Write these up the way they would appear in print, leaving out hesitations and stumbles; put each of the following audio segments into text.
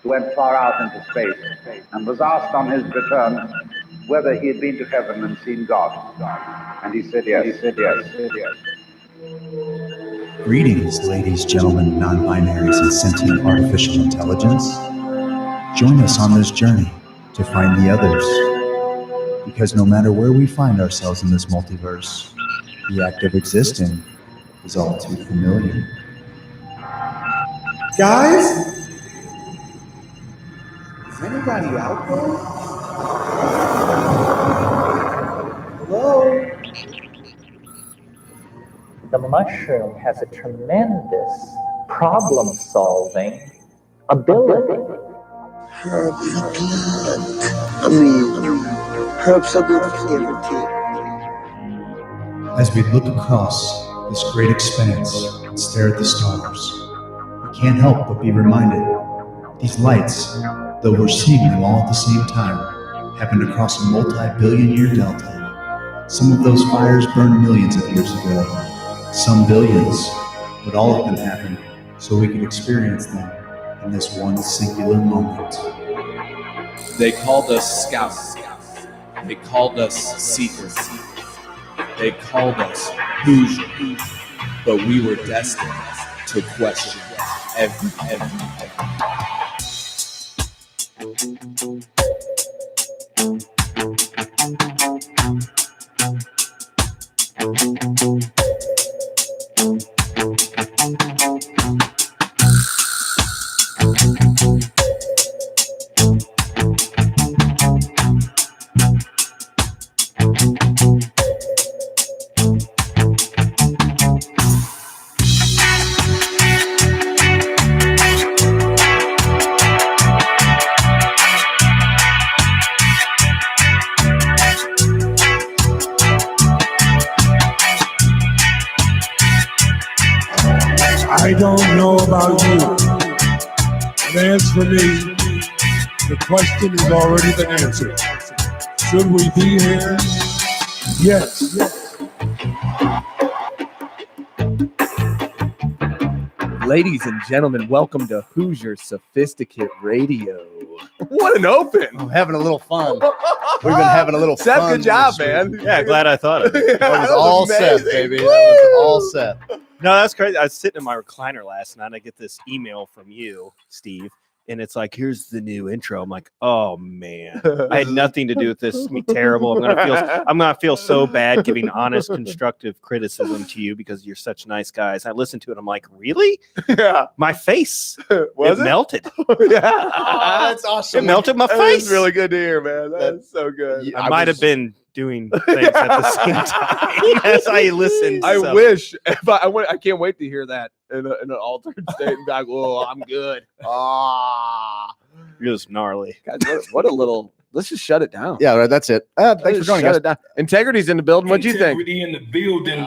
who went far out into space and was asked on his return whether he had been to heaven and seen God. And he said yes. Greetings, ladies, gentlemen, non-binaries, and sentient artificial intelligence. Join us on this journey to find the others. Because no matter where we find ourselves in this multiverse, the act of existing is all too familiar. Guys? Is anybody out there? Hello? The mushroom has a tremendous problem-solving ability. Herbs are good. Herbs are good for everything. As we look across this great expanse and stare at the stars, we can't help but be reminded these lights, though we're seeing them all at the same time, happened across a multi-billion-year delta. Some of those fires burned millions of years ago, some billions, but all of them happened so we could experience them in this one singular moment. They called us scouts. They called us seekers. They called us Hoosier. But we were destined to question everything. I don't know about you, but as for me, the question has already been answered. Should we be here? Yes. Ladies and gentlemen, welcome to Hoosier Sophisticate Radio. What an open! I'm having a little fun. We've been having a little Seth, fun. good job, this week. man. Yeah, glad I thought of it. That was all Seth, baby. That was all Seth. No, that's crazy. I was sitting in my recliner last night. I get this email from you, Steve, and it's like, "Here's the new intro." I'm like, "Oh man, I had nothing to do with this. It's gonna be terrible. I'm gonna feel so bad giving honest, constructive criticism to you because you're such nice guys." I listened to it. I'm like, "Really? Yeah. My face Was it? melted. Yeah. That's awesome. It melted my That face. is really good to hear, man. That's so good. I might have been doing things at the same time as I listened. I so. wish. If I can't wait to hear that in an altered state and be like, "Whoa, I'm good." You're just gnarly. Guys, what a little. Let's just shut it down. Yeah, right, that's it. Thanks for Just joining shut us. it down. Integrity's in the building. What'd you think? Integrity in the building.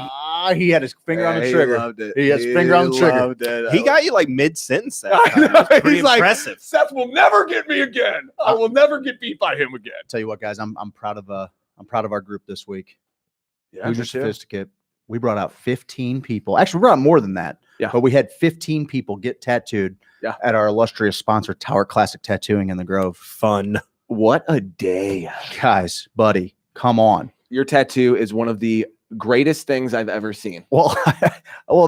He had his finger on the He trigger. loved it. He has his finger on the trigger. loved it. He got you like mid-sentence. That I time. know. That's pretty He's like, impressive. Seth will never get me again. I will never get beat by him again. Tell you what, guys, I'm proud of our group this week. Hoosier Sophisticate. We brought out 15 people. Actually, we brought out more than that. Yeah. But we had 15 people get tattooed Yeah. at our illustrious sponsor, Tower Classic Tattooing in the Grove. Fun. What a day. Guys, buddy, come on. Your tattoo is one of the greatest things I've ever seen. Well,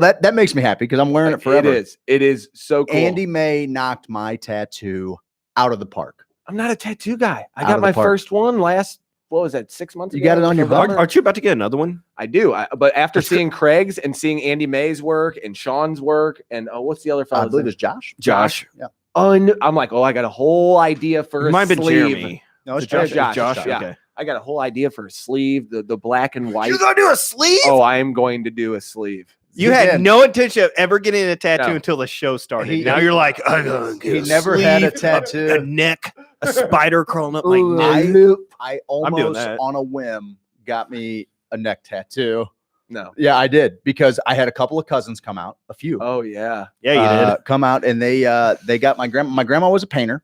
that makes me happy because I'm wearing it forever. It is so cool. Andy May knocked my tattoo out of the park. I'm not a tattoo guy. I Out got of the my park. first one what was that, 6 months You ago? got it on your November? bum? Aren't you about to get another one? I do. But after seeing Craig's and seeing Andy May's work and Sean's work and what's the other I fellow? believe it's Josh. Josh. Yeah. I'm like, I got a whole idea for It a might have been sleeve. Jeremy. No, it's Josh. Josh. Josh, yeah. Okay. I got a whole idea for a sleeve, the black and white. You're gonna do a sleeve? Oh, I am going to do a sleeve. You He had did. no intention of ever getting a tattoo No. until the show started. He- Now you're like, I'm gonna get He a never had a sleeve, tattoo. a neck, a spider crawling up my Ooh. neck. I doing almost that. on a whim got me a neck tattoo. No. Yeah, I did because I had a couple of cousins come out, a few. Oh yeah. Yeah, you did. Come out and they got my grandma. My grandma was a painter,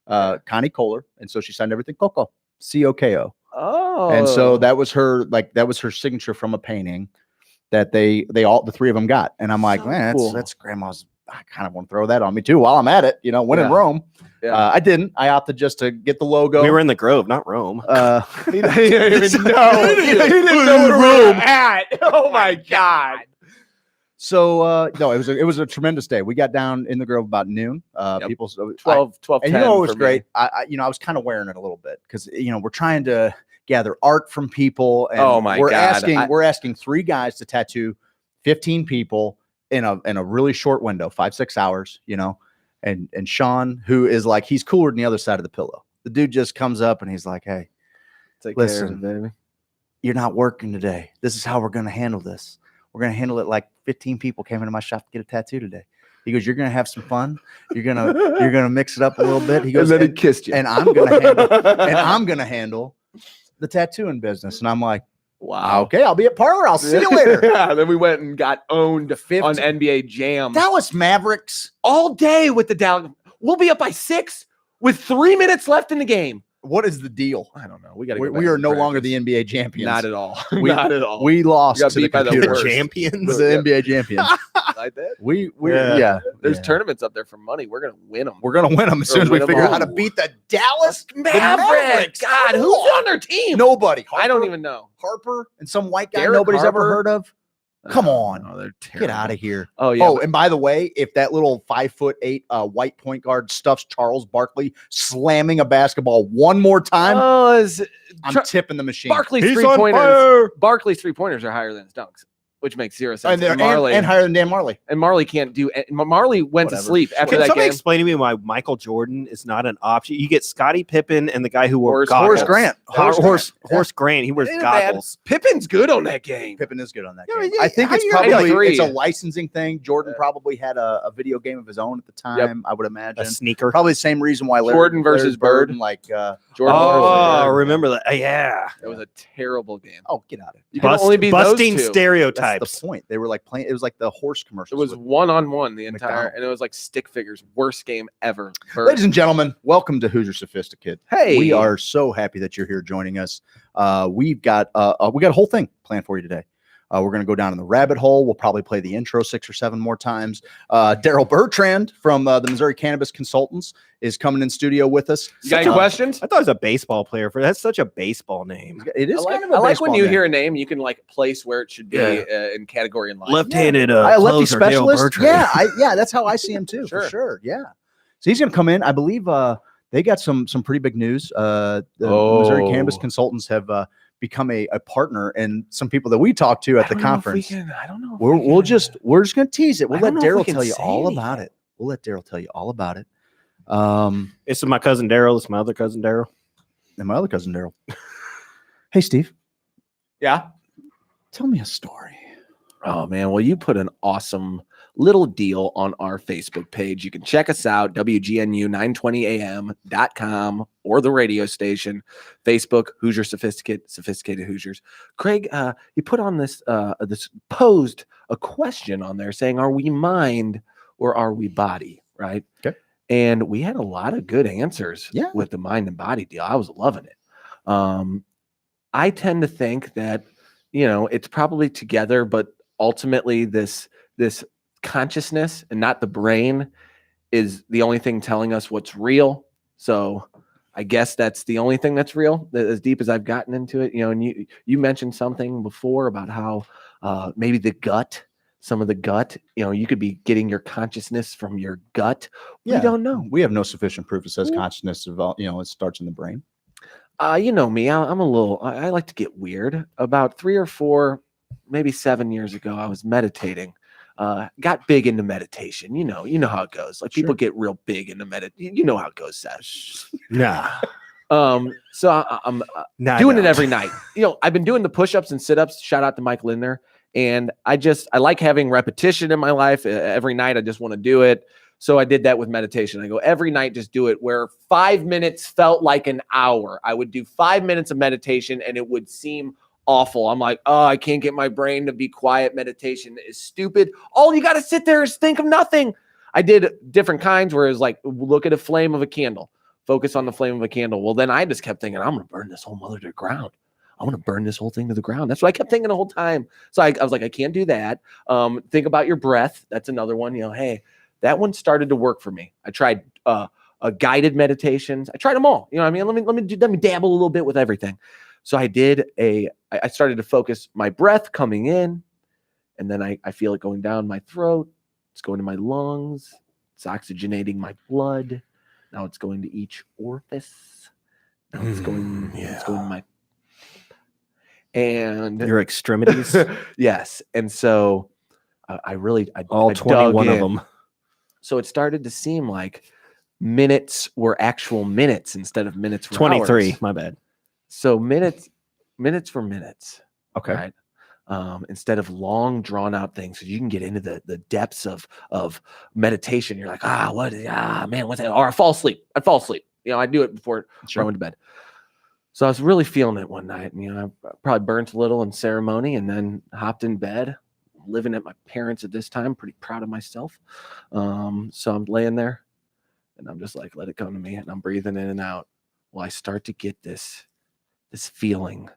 Connie Kohler, and so she signed everything Coco, COKO. Oh. And so that was her signature from a painting that the three of them got. And I'm like, So man, cool. that's grandma's. I kind of want to throw that on me too while I'm at it. When in Rome. Yeah. I didn't. I opted just to get the logo. We were in the Grove, not Rome. He didn't even know. He didn't know where we were at. Oh my God. So no, it was a tremendous day. We got down in the Grove about noon. People 12, and 10 it was for me. great. I was kind of wearing it a little bit because we're trying to gather art from people. And Oh my God. We're asking 3 guys to tattoo 15 people in a really short window, 5-6 hours. And Sean, who is like, he's cooler than the other side of the pillow. The dude just comes up and he's like, hey, Take listen, care, baby. you're not working today. This is how we're going to handle this. We're going to handle it like 15 people came into my shop to get a tattoo today. He goes, you're going to have some fun. You're going to mix it up a little bit. He goes, and then he kissed you. and I'm going to handle the tattooing business. And I'm like, Wow. okay, I'll be at Parlor. I'll see you later. Yeah, then we went and got owned To 50. on NBA Jam Dallas Mavericks. all day with the Dallas. We'll be up by 6 with 3 minutes left in the game. What is the deal? I don't know. We got to. We are no longer the NBA champions. Not at all. We- Not at all. We lost We got to the beat by the computer. worst. Champions. The NBA champions. like that. we Yeah. There's yeah. tournaments up there for money. We're gonna win them. We're gonna win them as soon as we win 'em figure out all. how to beat the Dallas Mavericks. God, who's on their team? Nobody. I don't Harper- even know. Harper and some white guy Derek nobody's ever Harper? heard of. Come on. Oh, they're Get terrible. out of here. Oh yeah. Oh, and by the way, if that little 5'8" white point guard stuffs Charles Barkley slamming a basketball one more time, I'm tipping the machine. Barkley's He's 3 on pointers. fire. Barkley's 3-pointers are higher than his dunks, which makes 0 sense. and, they're- And Marley and higher than Dan Marley. and Marley can't do. Marley went to Whatever. sleep after Can that somebody game. explain to me why Michael Jordan is not an option? You get Scottie Pippen and the guy who wore Horace goggles. Grant. Horace Grant. He wears Isn't bad. goggles. Pippin's good on that game. Pippen is good on that Yeah, game. yeah, I think how it's you gonna probably agree? it's a licensing thing. Jordan probably had a video game of his own at the time. I would A imagine. sneaker. Probably the same reason why Jordan versus Bird. and like Jordan Oh, versus Bird. remember that? Yeah. It was a terrible game. oh, get out of it. You can only be busting those two. stereotypes. That's the point. They were like playing. It was like the horse It commercials. was with- 1-on-1 the entire, McDonald. and it was like stick figures. Worst game ever. Bird. Ladies and gentlemen, welcome to Hoosier Sophisticate. Hey. we are so happy that you're here joining us. We've got a whole thing planned for you today. We're going to go down in the rabbit hole. We'll probably play the intro 6 or 7 more times. Daryl Bertrand from the Missouri Cannabis Consultants is coming in studio with us. You got any questions? I thought it was a baseball player. That's such a baseball name. It is I kind of a like when baseball you name. hear a name, you can like place where it should be Yeah. in category in life. Left-handed a lefty closer, Dale specialist. Bertrand. Yeah, that's how I see him too. For Sure. sure. Yeah. So he's going to come in. I believe they got some pretty big news. The Missouri Cannabis Consultants have become a partner, and some people that we talked to at the conference. I don't know. We're just going to tease it. We'll I let don't know if we Daryl can tell you say all anything. about it. We'll let Daryl tell you all about it. This is my cousin Daryl. This is my other cousin Daryl. And my other cousin Daryl. Hey, Steve, Yeah. tell me a story. Oh man, well you put an awesome little deal on our Facebook page. You can check us out, WGNU920am.com or the radio station, Facebook, Hoosier Sophisticate, Sophisticated Hoosiers. Craig, you put on this posed a question on there saying, are we mind or are we body? Right. Okay. And we had a lot of good answers Yeah. with the mind and body deal. I was loving it. I tend to think that, it's probably together, but ultimately this consciousness and not the brain is the only thing telling us what's real. So I guess that's the only thing that's real, as deep as I've gotten into it. And you mentioned something before about how maybe some of the gut, you could be getting your consciousness from your gut. Yeah. We don't know. We have no sufficient proof that says consciousness it starts in the brain. You know me, I like to get weird. About 3 or 4, maybe 7 years ago, I was meditating. Got big into meditation. You know how it goes. Like people get real big into meditation. You know how it goes, Seth. Nah. So I'm doing it every night. I've been doing the push-ups and sit-ups. Shout out to Mike Lindner. And I like having repetition in my life. Every night I just want to do it. So I did that with meditation. I go every night, just do it, where 5 minutes felt like an hour. I would do 5 minutes of meditation and it would seem awful. I'm like, oh, I can't get my brain to be quiet. Meditation is stupid. All you got to sit there is think of nothing. I did different kinds where it was like, look at a flame of a candle, focus on the flame of a candle. Well, then I just kept thinking, I'm going to burn this whole mother to the ground. I want to burn this whole thing to the ground. That's what I kept thinking the whole time. So I was like, I can't do that. Think about your breath. That's another one. Hey, That one started to work for me. I tried guided meditations. I tried them all. You know what I mean? Let me dabble a little bit with everything. So I started to focus my breath coming in, and then I feel it going down my throat. It's going to my lungs. It's oxygenating my blood. Now it's going to each orifice. Now it's going to my and your extremities. Yes. And so I all 21 of them. So it started to seem like minutes were actual minutes instead of minutes for 23. hours. My bad. So minutes for minutes. Okay. Right. Instead of long drawn out things, so you can get into the depths of meditation. You're like, what's that? Or I fall asleep. You know, I do it before I went to bed. So I was really feeling it one night, and I probably burnt a little in ceremony, and then hopped in bed, living at my parents at this time, pretty proud of myself. So I'm laying there, and I'm just like, let it come to me, and I'm breathing in and out. Well, I start to get this feeling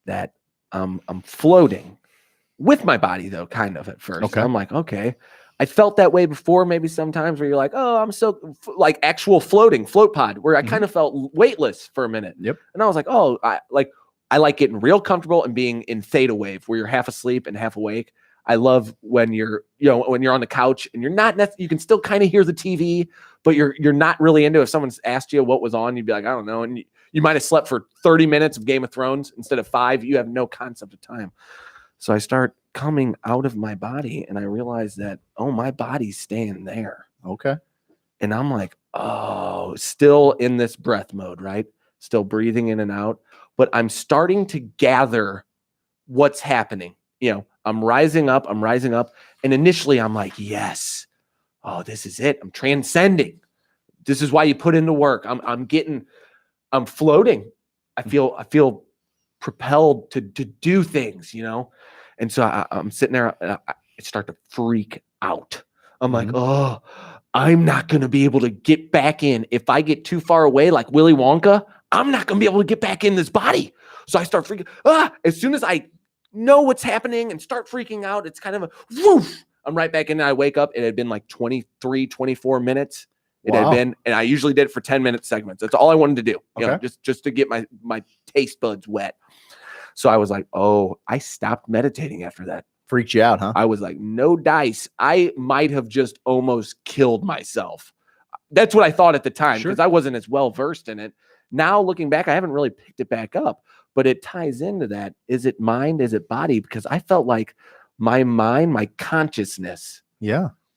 that I'm floating with my body, though, kind of at first. Okay. I'm like, okay. I felt that way before, maybe sometimes where you're like, oh, I'm so like actual float pod, where I kind of felt weightless for a minute. Yep. And I was like, oh, I like getting real comfortable and being in theta wave where you're half asleep and half awake. I love when you're on the couch and you're not, you can still kind of hear the TV, but you're not really into it. If someone's asked you what was on, you'd be like, I don't know. And you might have slept for 30 minutes of Game of Thrones instead of 5. You have no concept of time. So I start coming out of my body and I realize that, oh, my body's staying there. Okay. And I'm like, oh, still in this breath mode, right? Still breathing in and out. But I'm starting to gather what's happening. I'm rising up. And initially I'm like, yes, oh, this is it. I'm transcending. This is why you put in the work. I'm floating. I feel propelled to do things, And so I'm sitting there, and I start to freak out. I'm like, oh, I'm not going to be able to get back in. If I get too far away, like Willy Wonka, I'm not going to be able to get back in this body. So I start freaking. As soon as I know what's happening and start freaking out, it's kind of a whoosh. I'm right back in. And I wake up. It had been like 23, 24 minutes. It had been, and I usually did it for 10-minute segments. That's all I wanted to do. Just to get my taste buds wet. So I was like, oh, I stopped meditating after that. Freaked you out, huh? I was like, no dice. I might have just almost killed myself. That's what I thought at the time because I wasn't as well versed in it. Now looking back, I haven't really picked it back up, but it ties into that. Is it mind? Is it body? Because I felt like my mind, my consciousness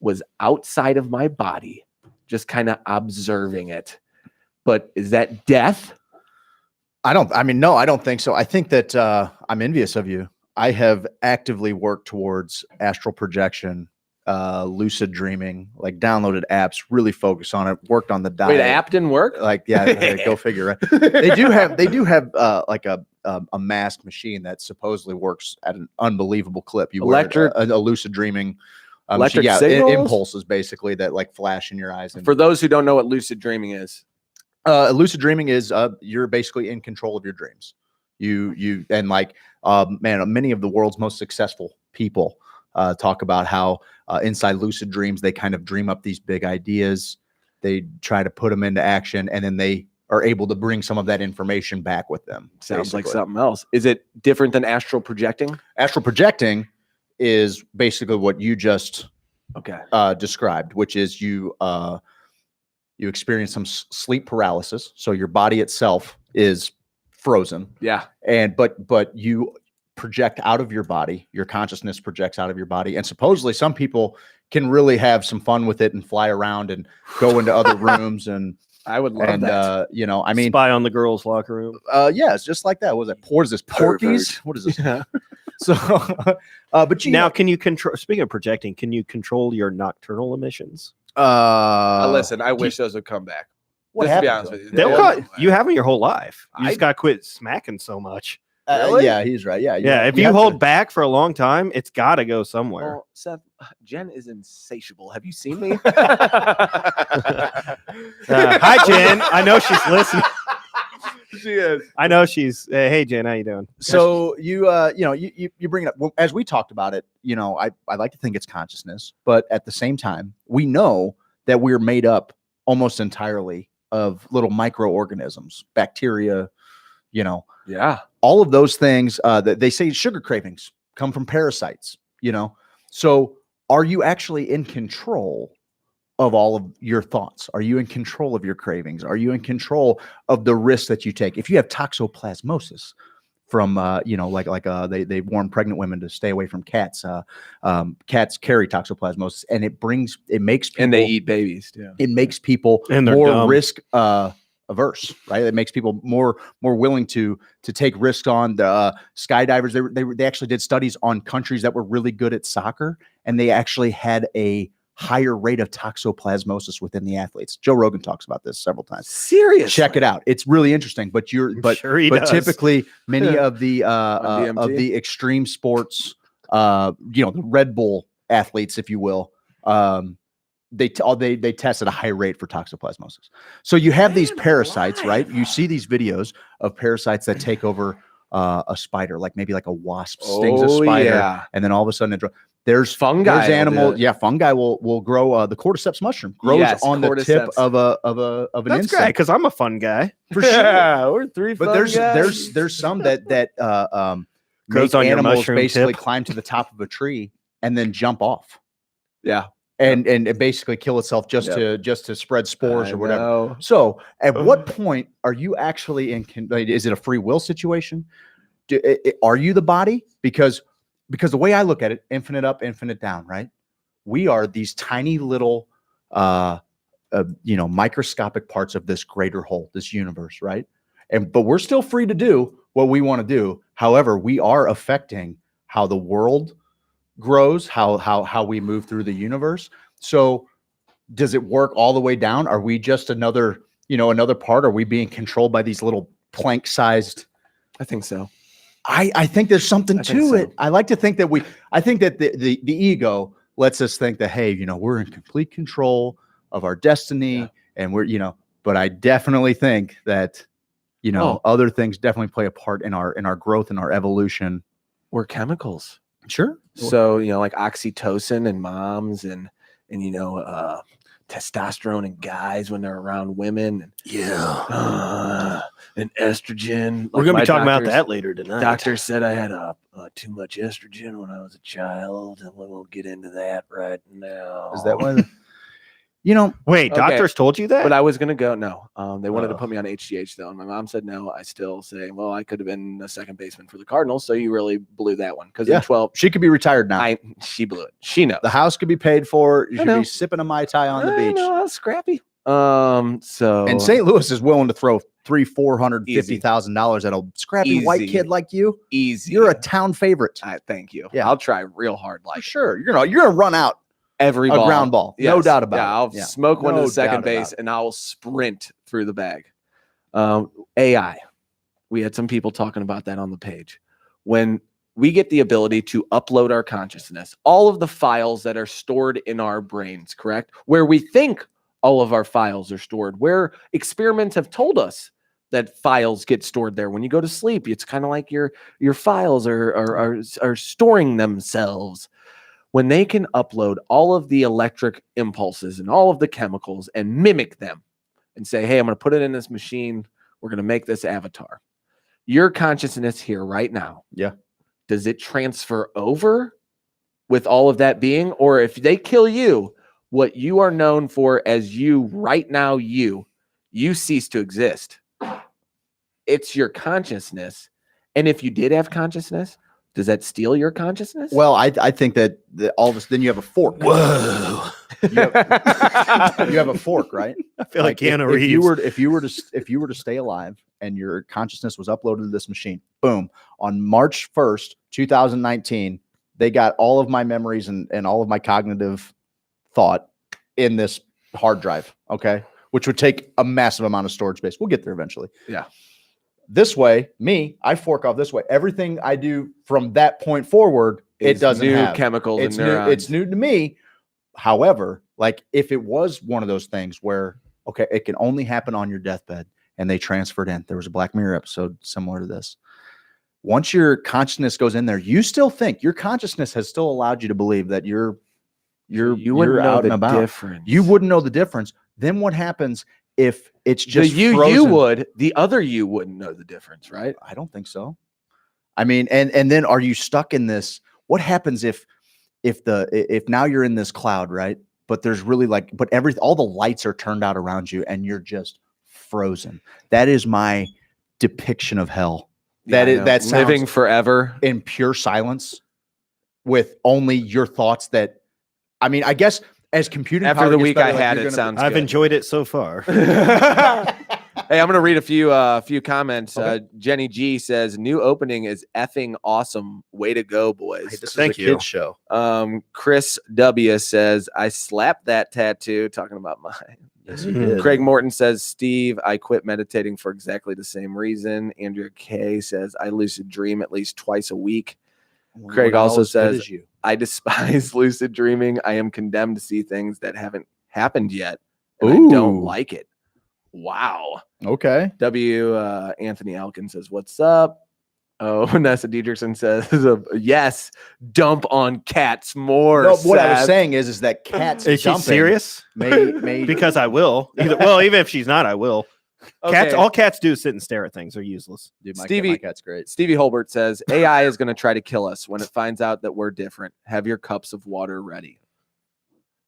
was outside of my body, just kind of observing it. But is that death? No, I don't think so. I think that I'm envious of you. I have actively worked towards astral projection, lucid dreaming, like downloaded apps, really focus on it, worked on the diet. Wait, the app didn't work? Like, go figure, right? They do have like a mask machine that supposedly works at an unbelievable clip. You Electric, wear a lucid dreaming electric signals? Impulses basically that like flash in your eyes. And, for those who don't know what lucid dreaming is. Lucid dreaming is you're basically in control of your dreams. You and like many of the world's most successful people talk about how inside lucid dreams they kind of dream up these big ideas. They try to put them into action, and then they are able to bring some of that information back with them. Sounds like something else. Is it different than astral projecting? Astral projecting is basically what you just described, which is you experience some sleep paralysis. So your body itself is frozen. Yeah. But you project out of your body, your consciousness projects out of your body. And supposedly some people can really have some fun with it and fly around and go into other rooms. And I would love that. Spy on the girls' locker room. It's just like that. What is this? Porkies? What is this? Yeah. So, but can you control, speaking of projecting, can you control your nocturnal emissions? Listen, I wish those would come back. What Just to be happened honest with you. They'll cut. You have them your whole life. You just got to quit smacking so much. Really? Yeah, he's right. Yeah. If you hold back for a long time, it's got to go somewhere. Well, Seth, Jen is insatiable. Have you seen me? Hi, Jen. I know she's listening. she is. I know she's. Hey, Jen, how you doing? So you bring it up. Well, as we talked about it, I like to think it's consciousness, but at the same time, we know that we're made up almost entirely of little microorganisms, bacteria, Yeah. all of those things that they say sugar cravings come from parasites, So are you actually in control of all of your thoughts? Are you in control of your cravings? Are you in control of the risks that you take? If you have toxoplasmosis from, they warn pregnant women to stay away from cats. Cats carry toxoplasmosis, and it makes people, And they eat babies too. it makes people And they're more dumb. risk averse, right? It makes people more willing to take risks on the skydivers. They actually did studies on countries that were really good at soccer, and they actually had a higher rate of toxoplasmosis within the athletes. Joe Rogan talks about this several times. Seriously. Check it out. It's really interesting. But Sure he does. typically many of the DMT? extreme sports, the Red Bull athletes, if you will, they test at a high rate for toxoplasmosis. So you have these parasites, right? You see these videos of parasites that take over a spider, like maybe like a wasp stings a spider, and then all of a sudden there's fungi. There's animals. Yeah, fungi will grow. The cordyceps mushroom grows on the tip of an That's insect. great because I'm a fun guy. For sure. Yeah, we're three. But there's some that Grows make on your animals mushroom basically tip. climb to the top of a tree and then jump off. Yeah. And it basically kill itself just to spread spores or whatever. know. So at what point are you actually is it a free will situation? Are you the body? Because the way I look at it, infinite up, infinite down, right? We are these tiny little, microscopic parts of this greater whole, this universe, right? But we're still free to do what we want to do. However, we are affecting how the world grows, how we move through the universe. So does it work all the way down? Are we just another part? Are we being controlled by these little plank-sized? I think so. I think there's something to it. I like to think that I think that the ego lets us think that, hey, we're in complete control of our destiny, and but I definitely think that, other things definitely play a part in our growth and our evolution. We're chemicals. Sure. So, like oxytocin in moms and testosterone in guys when they're around women. And estrogen. We're going to be talking about that later tonight. Doctor said I had too much estrogen when I was a child, and we won't get into that right now. Is that why? Wait, doctors told you that? But I was going to go. No, they wanted to put me on HGH though. And my mom said no. I still say, well, I could have been a second baseman for the Cardinals. So you really blew that one. Because in 12, she could be retired now. She blew it. She knows. The house could be paid for. You should be sipping a Mai Tai on the beach. I was scrappy. And St. Louis is willing to throw $450,000 at a scrappy white kid like you. Easy. You're a town favorite. Thank you. Yeah, I'll try real hard. Like sure, you're gonna run out every a ground ball. No doubt about it. I'll smoke one to the second base and I will sprint through the bag. AI. We had some people talking about that on the page. When we get the ability to upload our consciousness, all of the files that are stored in our brains, correct? Where we think all of our files are stored, where experiments have told us that files get stored there. When you go to sleep, it's kind of like your files are storing themselves. When they can upload all of the electric impulses and all of the chemicals and mimic them and say, hey, I'm going to put it in this machine. We're going to make this avatar. Your consciousness here right now. Yeah. Does it transfer over with all of that being? Or if they kill you, what you are known for as you right now, you cease to exist. It's your consciousness. And if you did have consciousness, does that steal your consciousness? Well, I think that all this, then you have a fork. Whoa. You have a fork, right? I feel like Keanu Reeves. If you were to stay alive and your consciousness was uploaded to this machine, boom, on March 1st, 2019, they got all of my memories and all of my cognitive thought in this hard drive, okay? Which would take a massive amount of storage space. We'll get there eventually. Yeah. This way, I fork off this way. Everything I do from that point forward, it doesn't new have chemicals it's and new, neurons. it's new to me. However, like if it was one of those things where, okay, it can only happen on your deathbed and they transferred in. There was a Black Mirror episode similar to this. Once your consciousness goes in there, you still think your consciousness has still allowed you to believe that you're out and about. Difference. You wouldn't know the difference. Then what happens if it's just you frozen? would, the other you wouldn't know the difference, right? I don't think so. I mean, and then are you stuck in this? What happens if now you're in this cloud, right? But there's really all the lights are turned out around you and you're just frozen. That is my depiction of hell. That sounds living forever in pure silence with only your thoughts that, I mean, I guess as computing after power the gets week better, I like, had, you're it gonna- sounds I've good. enjoyed it so far. Hey, I'm gonna read a few comments. Okay. Jenny G says, "New opening is effing awesome. Way to go, boys." Hey, this Thank is a you. kid's show. Chris W says, "I slapped that tattoo." Talking about mine. Yes, you did. Craig Morton says, "Steve, I quit meditating for exactly the same reason." Andrea K says, "I lucid dream at least twice a week." We're Craig not also as good says, as you. "I despise lucid dreaming. I am condemned to see things that haven't happened yet, and I don't Ooh. like it." Wow. Okay. Anthony Elkin says, "What's up?" Oh, Vanessa Diedrichson says, "Yes, dump on cats more." No, what I was Seth." saying is that cats. Is she dumping serious? May Because I will. Even if she's not, I will. Cats. Okay. All cats do is sit and stare at things. They're useless. Dude, my Stevie- cat's great. Stevie Holbert says, "AI is going to try to kill us when it finds out that we're different. Have your cups of water ready."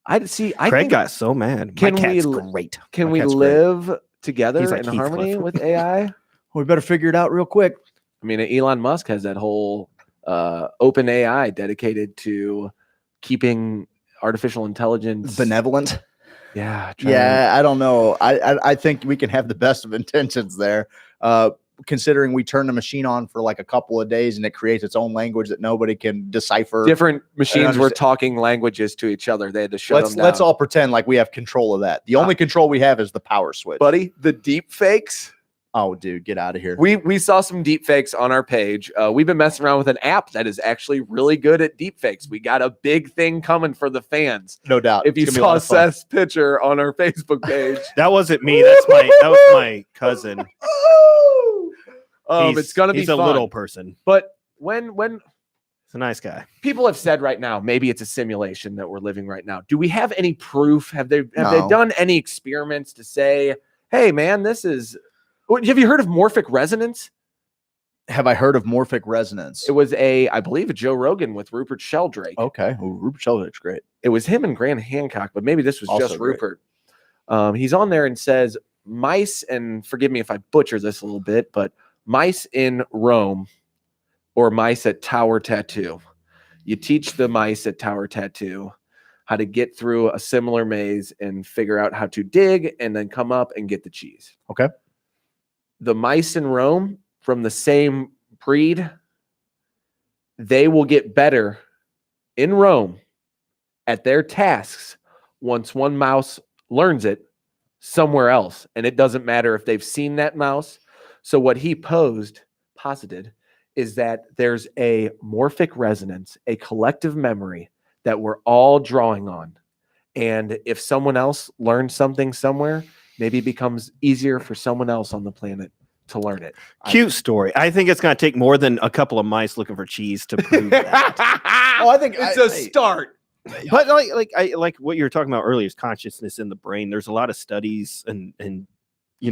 I Craig think, got so mad. Can My cat's we- great. can my we cat's great. live together He's like in Heathcliff. harmony with AI? We better figure it out real quick. I mean, Elon Musk has that whole open AI dedicated to keeping artificial intelligence Benevolent. Yeah, Yeah, I don't know. I think we can have the best of intentions there. Considering we turn the machine on for like a couple of days and it creates its own language that nobody can decipher. different machines were understand. talking languages to each other. They had to shut them down. Let's all pretend like we have control of that. The only control we have is the power switch. buddy, the deep fakes. Oh, dude, get out of here. We saw some deep fakes on our page. We've been messing around with an app that is actually really good at deep fakes. We got a big thing coming for the fans. No doubt. If you It's gonna be a lot saw of fun. Seth's picture on our Facebook page, That wasn't me. That was my cousin. it's gonna be he's a fun. little person. But when He's a nice guy. people have said right now, maybe it's a simulation that we're living right now. Do we have any proof? Have they No. done any experiments to say, hey man, this is have you heard of morphic resonance? Have I heard of morphic resonance? It was I believe a Joe Rogan with Rupert Sheldrake. Okay. Well, Rupert Sheldrake's great. It was him and Grant Hancock, but maybe this was Also just great. Rupert. He's on there and says mice, and forgive me if I butcher this a little bit, but mice in Rome or mice at Tower Tattoo. You teach the mice at Tower Tattoo how to get through a similar maze and figure out how to dig and then come up and get the cheese. Okay. The mice in Rome from the same breed, they will get better in Rome at their tasks once one mouse learns it somewhere else. And it doesn't matter if they've seen that mouse. So what he posited is that there's a morphic resonance, a collective memory that we're all drawing on. And if someone else learns something somewhere, maybe it becomes easier for someone else on the planet to learn it. Cute story. I think it's going to take more than a couple of mice looking for cheese to prove that. Oh, I think It's a start. But like what you were talking about earlier is consciousness in the brain. There's a lot of studies and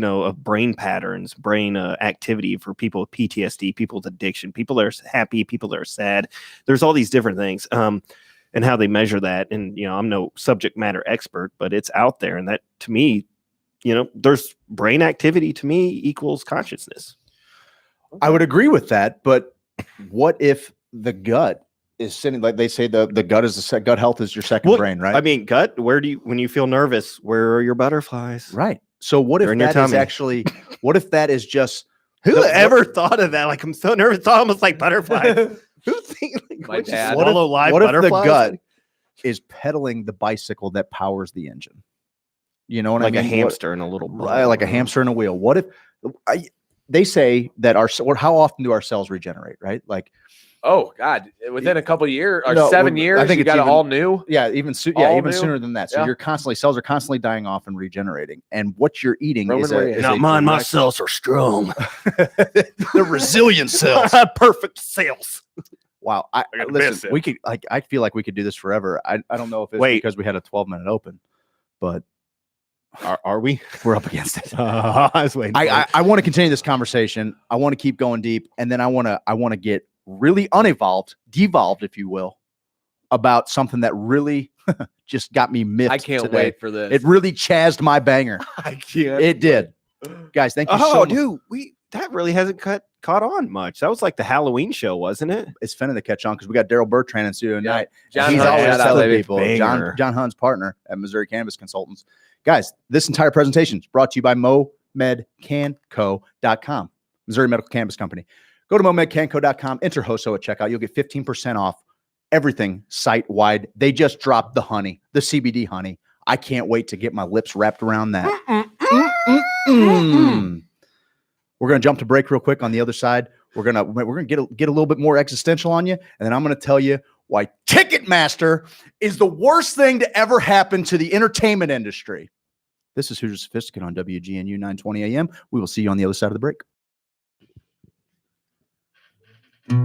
of brain patterns, brain activity for people with PTSD, people with addiction, people that are happy, people that are sad. There's all these different things, and how they measure that. And I'm no subject matter expert, but it's out there, and that to me, there's brain activity to me equals consciousness. I would agree with that, but what if the gut is sitting, like they say the gut is gut health is your second brain, right? I mean, gut, when you feel nervous, where are your butterflies? Right. So what if They're in your that is tummy. actually, what if that is just, Who ever thought of that? Like, I'm so nervous. It's almost like butterflies. Who thinks My dad. what if, swallow live what if the butterflies? gut is pedaling the bicycle that powers the engine? You know what like I mean? a hamster in a little Right, like a hamster in a wheel. What if they say that how often do our cells regenerate, right? Like Oh God! Within a couple of years or No, 7 well, years, I think you it's got it even- all new. Yeah, even All even new? sooner than that. So Yeah. you're constantly cells are constantly dying off and regenerating, and what you're eating Roman is a Reigns. Not mine. My cells are strong. the resilient cells. Perfect cells. Wow, got the best listen, cells. we could I feel like we could do this forever. I don't know if it's Wait. because we had a 12-minute open, but Are we? we're up against it. I was waiting. I want to continue this conversation. I want to keep going deep, and then I want to get really devolved, if you will, about something that really just got me miffed. I can't today. wait for this. It really chazzed my banger. I can't. It did, guys. Thank you so Oh, much. dude, that really hasn't caught on much. That was like the Halloween show, wasn't it? It's finna to catch on because we got Daryl Bertrand in studio tonight. John He's Hunt, always shout out, telling baby. people. Banger. John Hunt's partner at Missouri Cannabis Consultants. Guys, this entire presentation is brought to you by MoMedCanCo.com, Missouri Medical Cannabis Company. Go to MoMedCanCo.com, enter HOSO at checkout. You'll get 15% off everything site-wide. They just dropped the honey, the CBD honey. I can't wait to get my lips wrapped around that. We're going to jump to break real quick on the other side. We're going to get a little bit more existential on you, and then I'm going to tell you why Ticketmaster is the worst thing to ever happen to the entertainment industry. This is Hoosier Sophisticate on WGNU 920 AM. We will see you on the other side of the break. You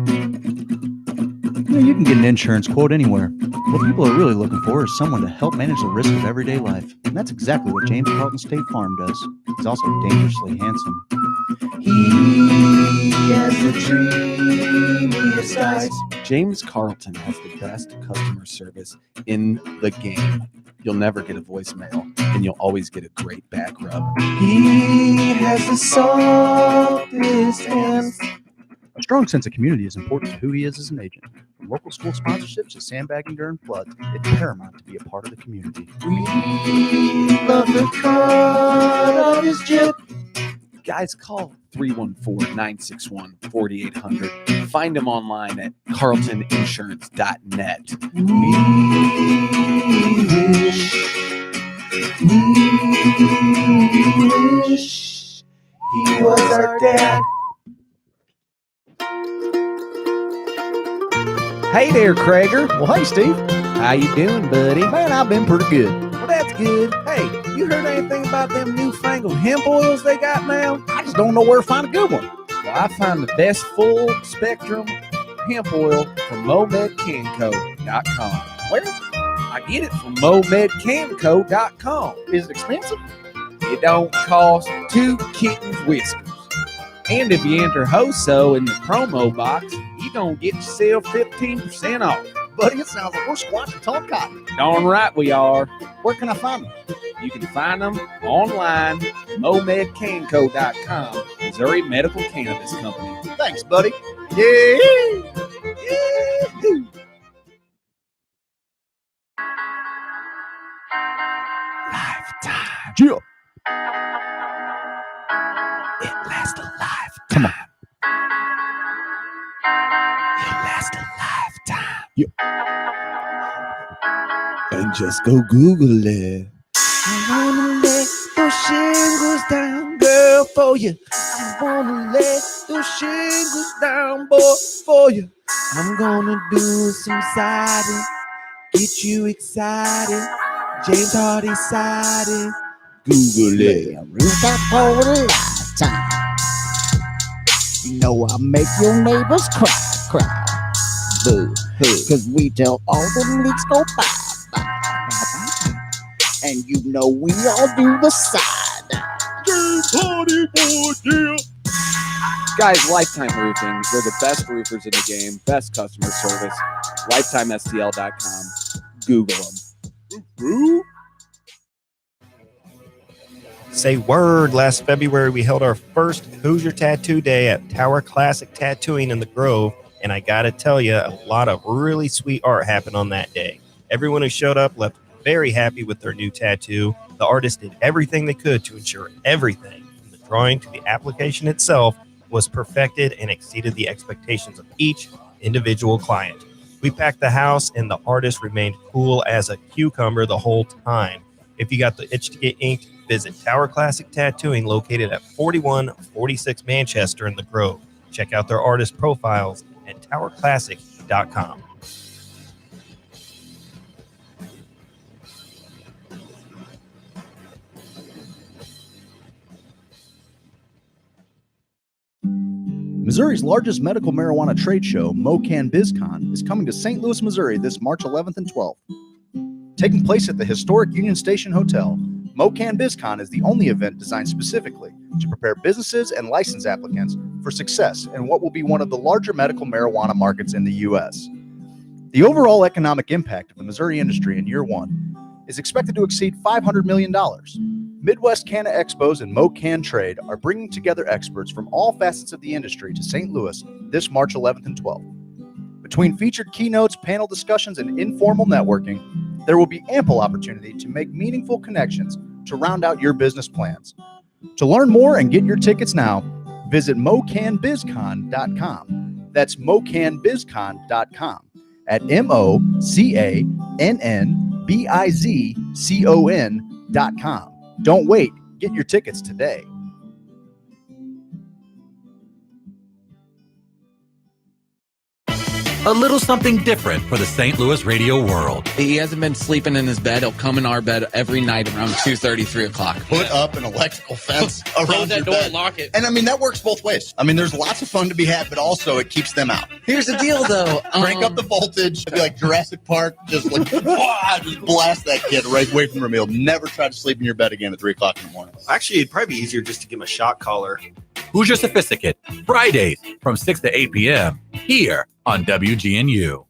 can get an insurance quote anywhere. What people are really looking for is someone to help manage the risk of everyday life. And that's exactly what James Carlton State Farm does. He's also dangerously handsome. He has the dreamiest eyes. James Carlton has the best customer service in the game. You'll never get a voicemail, and you'll always get a great back rub. He has the softest hands. A strong sense of community is important to who he is as an agent. From local school sponsorships to sandbagging during floods, it's paramount to be a part of the community. We love the cut of his jib. Guys, call 314-961-4800. Find him online at carltoninsurance.net. We wish he was our dad. Hey there, Krager. Well, hey, Steve. How you doing, buddy? Man, I've been pretty good. Well, that's good. Hey, you heard anything about them newfangled hemp oils they got now? I just don't know where to find a good one. Well, I find the best full spectrum hemp oil from MoMedCanCo.com. Where? I get it from MoMedCanCo.com. Is it expensive? It don't cost 2 kittens whiskers. And if you enter HOSO in the promo box, you're going to get yourself 15% off. Buddy, it sounds like we're squatting tall cotton. Darn right we are. Where can I find them? You can find them online, MoMedCanCo.com, Missouri Medical Cannabis Company. Thanks, buddy. Yeah. Lifetime. Yeah. It lasts a lifetime. Come on. It lasts a lifetime. Yeah. And just go Google it. I wanna let those shingles down, girl, for you. I wanna let those shingles down, boy, for you. I'm gonna do some siding, get you excited. James Hardy siding. Google it. Rooftop for a lifetime. You know I make your neighbors cry. Boo. Cause we tell all them leaks go bye. And you know we all do the side. James Hardy boy, yeah. Guys, Lifetime Roofing. They're the best roofers in the game. Best customer service. LifetimeSTL.com. Google them. Say word. Last February, we held our first Hoosier Tattoo Day at Tower Classic Tattooing in the Grove, and I gotta tell you, a lot of really sweet art happened on that day. Everyone who showed up left very happy with their new tattoo. The artists did everything they could to ensure everything, from the drawing to the application itself, was perfected and exceeded the expectations of each individual client. We packed the house, and the artist remained cool as a cucumber the whole time. If you got the itch to get inked, visit Tower Classic Tattooing, located at 4146 Manchester in the Grove. Check out their artist profiles at towerclassic.com. Missouri's largest medical marijuana trade show, MoCan BizCon, is coming to St. Louis, Missouri this March 11th and 12th. Taking place at the historic Union Station Hotel, MoCan BizCon is the only event designed specifically to prepare businesses and license applicants for success in what will be one of the larger medical marijuana markets in the U.S. The overall economic impact of the Missouri industry in year one is expected to exceed $500 million. Midwest Canna Expos and MoCan Trade are bringing together experts from all facets of the industry to St. Louis this March 11th and 12th. Between featured keynotes, panel discussions, and informal networking, there will be ample opportunity to make meaningful connections to round out your business plans. To learn more and get your tickets now, visit mocanbizcon.com. That's mocanbizcon.com at mocanbizcon.com. Don't wait. Get your tickets today. A little something different for the St. Louis radio world. He hasn't been sleeping in his bed. He'll come in our bed every night around 2:30, 3 o'clock. Put up an electrical fence around Close that your door, bed. lock it. And I mean, that works both ways. I mean, there's lots of fun to be had, but also it keeps them out. Here's the deal, though. Crank up the voltage. It'd be like Jurassic Park. Just like, just blast that kid right away from the room. He'll never try to sleep in your bed again at 3 o'clock in the morning. Actually, it'd probably be easier just to give him a shock collar. Hoosier Sophisticate, Fridays from 6 to 8 p.m. here on WGNU.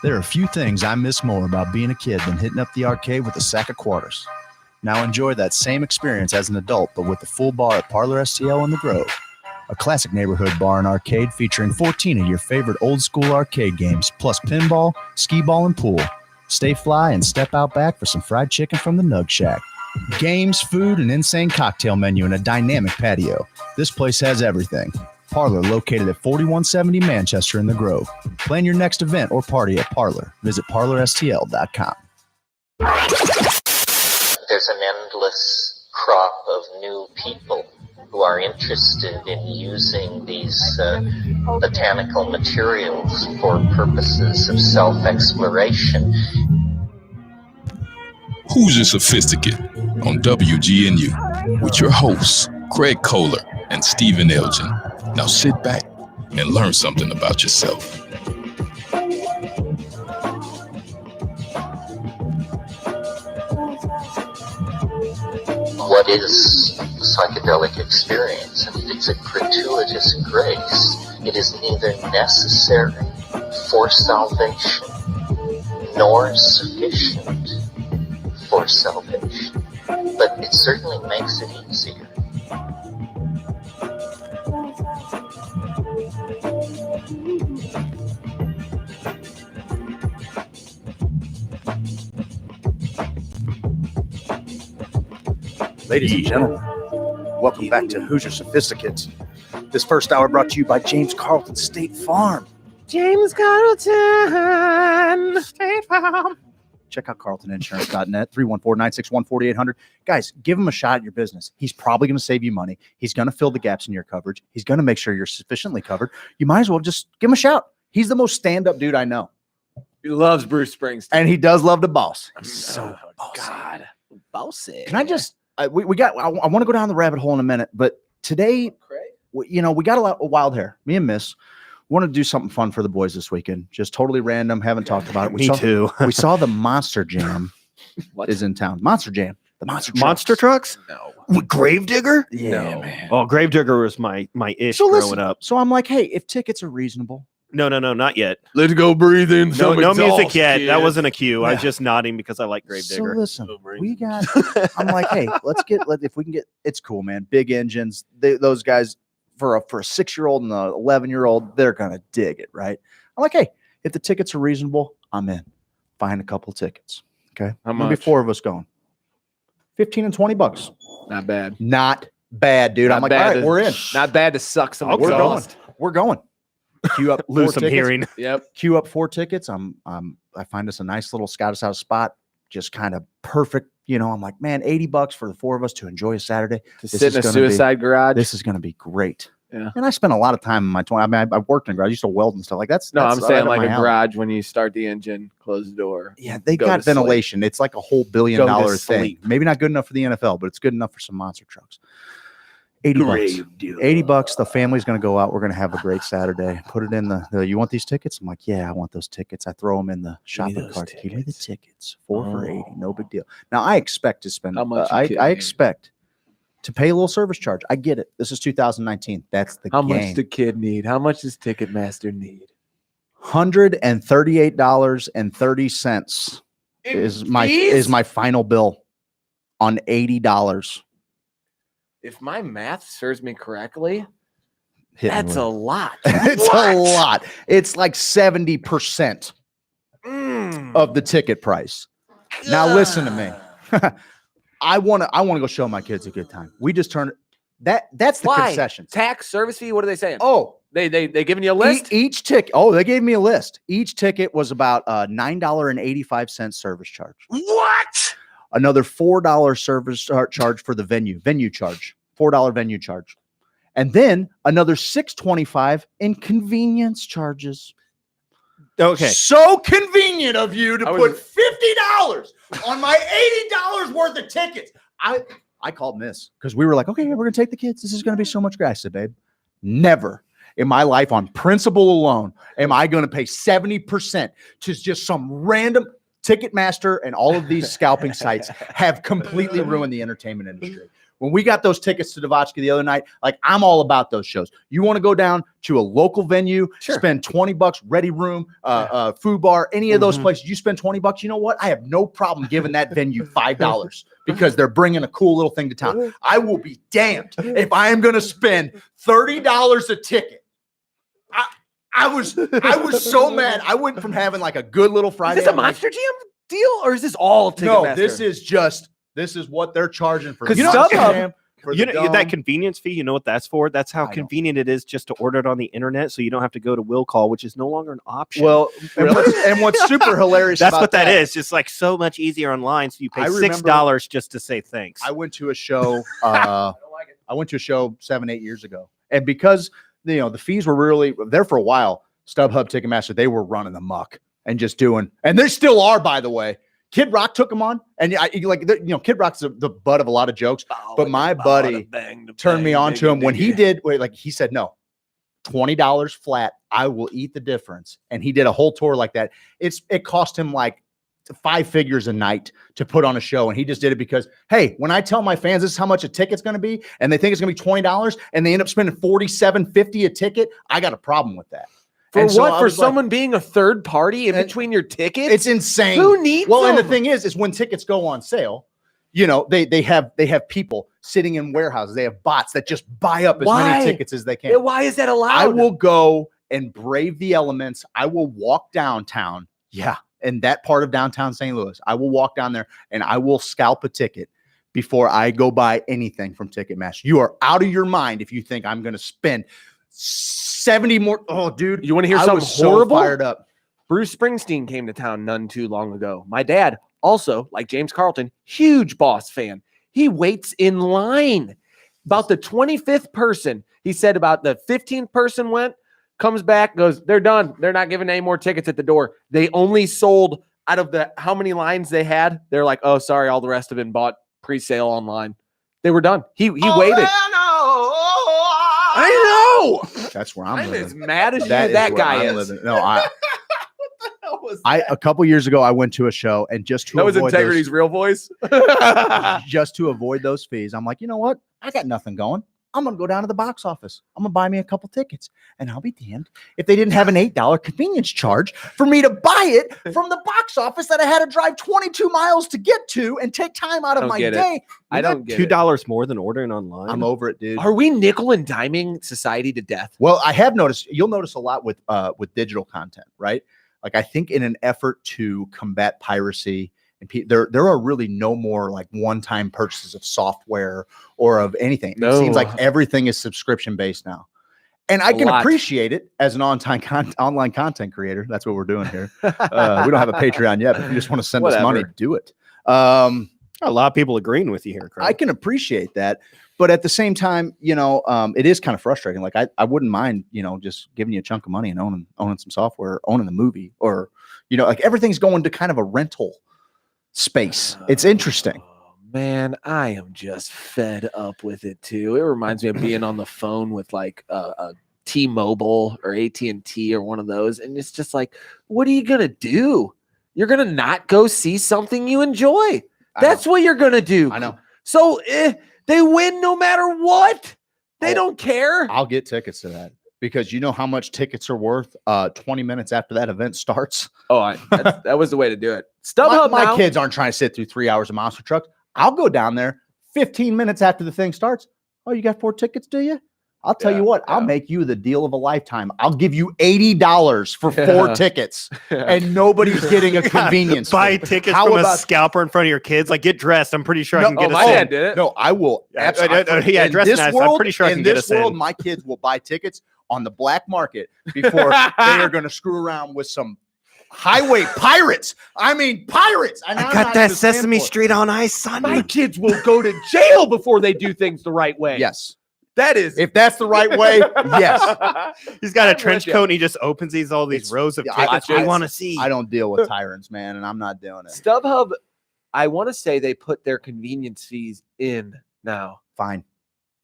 There are few things I miss more about being a kid than hitting up the arcade with a sack of quarters. Now enjoy that same experience as an adult, but with the full bar at Parlor STL in the Grove. A classic neighborhood bar and arcade featuring 14 of your favorite old school arcade games, plus pinball, skee ball, and pool. Stay fly and step out back for some fried chicken from the Nug Shack. Games, food, an insane cocktail menu, and a dynamic patio. This place has everything. Parlor, located at 4170 Manchester in the Grove. Plan your next event or party at Parlor. Visit parlorstl.com. There's an endless crop of new people who are interested in using these botanical materials for purposes of self-exploration. Hoosier Sophisticate on WGNU with your hosts, Craig Kohler and Stephen Elgin. Now sit back and learn something about yourself. What is the psychedelic experience? And it's a gratuitous grace. It is neither necessary for salvation nor sufficient for salvation, but it certainly makes it easier. Ladies and gentlemen, welcome back to Hoosier Sophisticate. This first hour brought to you by James Carlton State Farm. James Carlton State Farm. Check out carltoninsurance.net, 314-961-4800. Guys, give him a shot at your business. He's probably going to save you money. He's going to fill the gaps in your coverage. He's going to make sure you're sufficiently covered. You might as well just give him a shout. He's the most stand-up dude I know. He loves Bruce Springsteen. And he does love the boss. He's so bossy. God. Bossy. Can I just, I want to go down the rabbit hole in a minute, but today, we got a lot of wild hair. Me and Miss want to do something fun for the boys this weekend. Just totally random. Haven't talked about it. Me too. We saw the Monster Jam is in town. Monster Jam. The Monster trucks? No. With Gravedigger? Yeah, man. Oh, Gravedigger was my ish So growing listen, up. So I'm like, hey, if tickets are reasonable. No, not yet. Let's go breathe in No, some no exhaust, music yet. kid. That wasn't a cue. I was Yeah. just nodding because I like Gravedigger. So listen, we got, I'm like, hey, if we can get, it's cool, man. Big engines. Those guys, for a 6-year-old and a 11-year-old, they're going to dig it, right? I'm like, hey, if the tickets are reasonable, I'm in. Find a couple tickets. Okay. How Maybe much? 4 of us going. $15 and $20. Not bad. Not bad, dude. Not I'm like, bad all right, to- we're in. Not bad to suck some We're going. exhaust. We're going. Queue up Lose 4 some tickets. hearing. Yep. Queue up 4 tickets. I find us a nice little scout us out spot. Just kind of perfect. I'm like, man, $80 for the 4 of us to enjoy a Saturday. To sit in a suicide garage. This is going to be great. Yeah. And I spent a lot of time in my 20s. I mean, I worked in garage. I used to weld and stuff like that's. No, that's I'm saying right like up a my alley. garage when you start the engine, close the door. Yeah, they go got to sleep. ventilation. It's like a whole $1 billion Go to thing. sleep. Maybe not good enough for the NFL, but it's good enough for some monster trucks. $80. $80. The family's going to go out. We're going to have a great Saturday. Put it in you want these tickets? I'm like, yeah, I want those tickets. I throw them in the shopping cart. Give me the tickets. 4 for $80. No big deal. Now I expect to spend. How much? I expect to pay a little service charge. I get it. This is 2019. That's the How game. much the kid need? How much does Ticketmaster need? $138.30 is my final bill on $80. If my math serves me correctly, Hit me that's with a it. lot. It's a lot. It's like 70% of the ticket price. Now listen to me. I want to go show my kids a good time. We just turned that's the Why? concession. Tax service fee? What are they saying? Oh, they giving you a list? Each ticket. Oh, they gave me a list. Each ticket was about $9.85 service charge. What? Another $4 service charge for the venue charge. $4 venue charge. And then another $6.25 in convenience charges. Okay. So convenient of you to put $50 on my $80 worth of tickets. I called Miss because we were like, okay, we're going to take the kids. This is going to be so much great. I said, babe, never in my life on principle alone am I going to pay 70% to just some random Ticketmaster and all of these scalping sites have completely ruined the entertainment industry. When we got those tickets to Devotchka the other night, like I'm all about those shows. You want to go down to a local venue, spend $20, ready room, food bar, any of those places. You spend $20. You know what? I have no problem giving that venue $5 because they're bringing a cool little thing to town. I will be damned if I am going to spend $30 a ticket. I was so mad. I went from having like a good little Friday. Is this a Monster Jam deal or is this all Ticketmaster? No, this is what they're charging for. Because StubHub, that convenience fee, you know what that's for? That's how convenient it is just to order it on the internet, so you don't have to go to will call, which is no longer an option. Well, and what's super hilarious that's about what that is. Just like so much easier online, so you pay $6 just to say thanks. I went to a show. I went to a show 7-8 years ago, and because the fees were really there for a while, StubHub, Ticketmaster, they were running amok and just doing, and they still are, by the way. Kid Rock took him on, and Kid Rock's the butt of a lot of jokes. But my buddy turned me on to him when he did. He said, "No, $20 flat. I will eat the difference." And he did a whole tour like that. It cost him like 5 figures a night to put on a show, and he just did it because, hey, when I tell my fans this is how much a ticket's going to be, and they think it's going to be $20, and they end up spending $47.50 a ticket, I got a problem with that. For what? For someone being a third party in between your tickets? It's insane. Who needs them? And the them? thing is when tickets go on sale, they have people sitting in warehouses. They have bots that just buy up as many tickets as they can. Yeah, why is that allowed? I will go and brave the elements. I will walk downtown. Yeah. In that part of downtown St. Louis, I will walk down there and I will scalp a ticket before I go buy anything from Ticketmaster. You are out of your mind if you think I'm going to spend 70 more. Oh, dude. You want to hear something horrible? So fired up. Bruce Springsteen came to town none too long ago. My dad, also, like James Carlton, huge Boss fan. He waits in line. About the 25th person, he said about the 15th person went, comes back, goes, they're done. They're not giving any more tickets at the door. They only sold out of the how many lines they had. They're like, oh, sorry, all the rest have been bought pre-sale online. They were done. He waited. I know. That's where I'm living. as mad as that guy is. No, a couple years ago, I went to a show and just to that was avoid Integrity's real voice. just to avoid those fees, I'm like, you know what? I got nothing going. I'm going to go down to the box office. I'm going to buy me a couple tickets, and I'll be damned if they didn't have an $8 convenience charge for me to buy it from the box office that I had to drive 22 miles to get to and take time out of my day. I don't get $2 more than ordering online. I'm over it, dude. Are we nickel and diming society to death? Well, I have noticed. You'll notice a lot with digital content, right? Like I think in an effort to combat piracy. There are really no more like one-time purchases of software or of anything. It seems like everything is subscription based now. And I can appreciate it as an online content creator. That's what we're doing here. We don't have a Patreon yet, but if you just want to send us money, do it. I A lot of people agreeing with you here, Craig. I can appreciate that. But at the same time, it is kind of frustrating. Like I wouldn't mind, just giving you a chunk of money and owning some software, owning the movie, or, like everything's going to kind of a rental space. It's interesting. Man, I am just fed up with it too. It reminds me of being on the phone with like a T-Mobile or AT&T or one of those. And it's just like, what are you going to do? You're going to not go see something you enjoy. That's what you're going to do. I know. So they win no matter what. They don't care. I'll get tickets to that because you know how much tickets are worth 20 minutes after that event starts. Oh, that was the way to do it. StubHub my kids aren't trying to sit through 3 hours of monster trucks. I'll go down there 15 minutes after the thing starts. Oh, you got 4 tickets, do you? I'll tell you what, I'll make you the deal of a lifetime. I'll give you $80 for 4 tickets, and nobody's getting a convenience. Buy tickets from a scalper in front of your kids. Like, get dressed. I'm pretty sure I can get my dad did it. No, I will. Absolutely. Dress nice. I'm pretty sure I can get us in. In this world, my kids will buy tickets on the black market before they are going to screw around with some highway pirates. I mean, pirates. I got that Sesame Street on ice, son. My kids will go to jail before they do things the right way. Yes. That is, if that's the right way, yes. He's got a trench coat and he just opens all these rows of tickets I want to see. I don't deal with tyrants, man, and I'm not doing it. StubHub, I want to say they put their convenience fees in now. Fine.